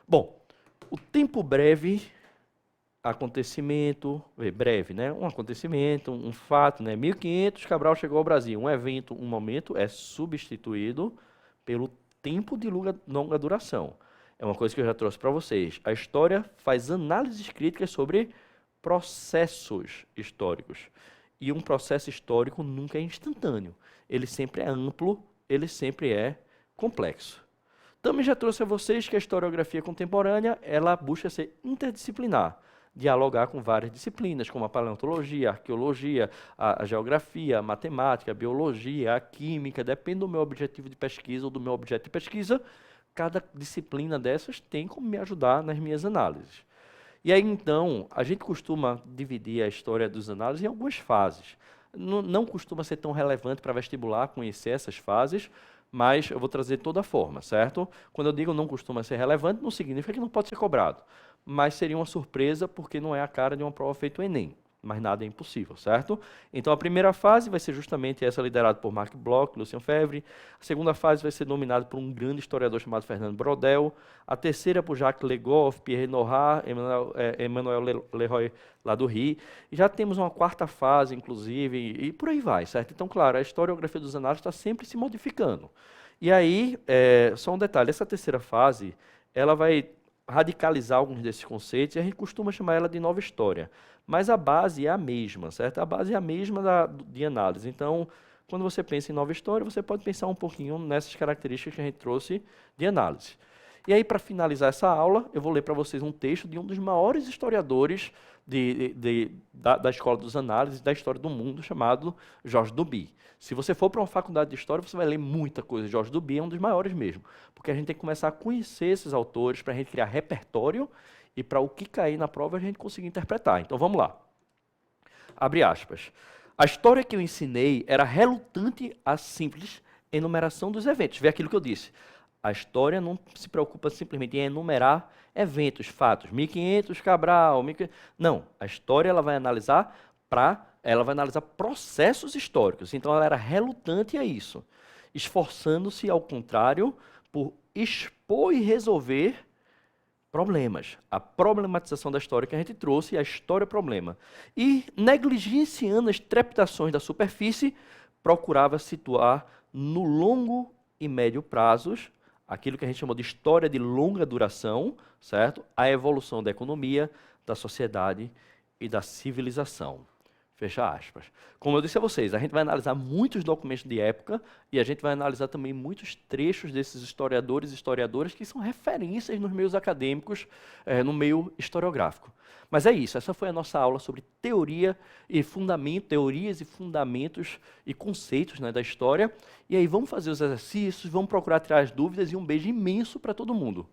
A: Bom, o tempo breve, acontecimento, breve, né? Um acontecimento, um fato, né? 1500, Cabral chegou ao Brasil. Um evento, um momento é substituído pelo tempo de longa duração. É uma coisa que eu já trouxe para vocês. A história faz análises críticas sobre processos históricos. E um processo histórico nunca é instantâneo. Ele sempre é amplo, ele sempre é complexo. Também já trouxe a vocês que a historiografia contemporânea, ela busca ser interdisciplinar, dialogar com várias disciplinas, como a paleontologia, a arqueologia, a geografia, a matemática, a biologia, a química, depende do meu objetivo de pesquisa ou do meu objeto de pesquisa, cada disciplina dessas tem como me ajudar nas minhas análises. E aí, então, a gente costuma dividir a história dos análises em algumas fases. Não costuma ser tão relevante para vestibular conhecer essas fases, mas eu vou trazer de toda forma, certo? Quando eu digo não costuma ser relevante, não significa que não pode ser cobrado, mas seria uma surpresa porque não é a cara de uma prova feita o Enem, mas nada é impossível, certo? Então a primeira fase vai ser justamente essa liderada por Marc Bloch, Lucien Febvre, a segunda fase vai ser dominada por um grande historiador chamado Fernando Brodel, a terceira por Jacques Le Goff, Pierre Nora, Emmanuel Leroy, lá do Rio, e já temos uma quarta fase, inclusive, e por aí vai, certo? Então, claro, a historiografia dos análises está sempre se modificando. E aí, só um detalhe, essa terceira fase, ela vai radicalizar alguns desses conceitos, e a gente costuma chamar ela de nova história. Mas a base é a mesma, certo? A base é a mesma de análise. Então, quando você pensa em nova história, você pode pensar um pouquinho nessas características que a gente trouxe de análise. E aí, para finalizar essa aula, eu vou ler para vocês um texto de um dos maiores historiadores da Escola dos Análises, da história do mundo, chamado Georges Duby. Se você for para uma faculdade de História, você vai ler muita coisa. Georges Duby é um dos maiores mesmo, porque a gente tem que começar a conhecer esses autores para a gente criar repertório e para o que cair na prova a gente conseguir interpretar. Então, vamos lá. Abre aspas. A história que eu ensinei era relutante à simples enumeração dos eventos. Vê aquilo que eu disse. A história não se preocupa simplesmente em enumerar eventos, fatos. 1500, Cabral, 1500... Não, a história ela vai analisar processos históricos. Então, ela era relutante a isso, esforçando-se, ao contrário, por expor e resolver problemas. A problematização da história que a gente trouxe, a história-problema. E, negligenciando as trepidações da superfície, procurava situar no longo e médio prazos aquilo que a gente chamou de história de longa duração, certo? A evolução da economia, da sociedade e da civilização. Fecha aspas. Como eu disse a vocês, a gente vai analisar muitos documentos de época e a gente vai analisar também muitos trechos desses historiadores e historiadoras que são referências nos meios acadêmicos, no meio historiográfico. Mas é isso, essa foi a nossa aula sobre teorias e fundamentos e conceitos, né, da história. E aí vamos fazer os exercícios, vamos procurar tirar as dúvidas e um beijo imenso para todo mundo.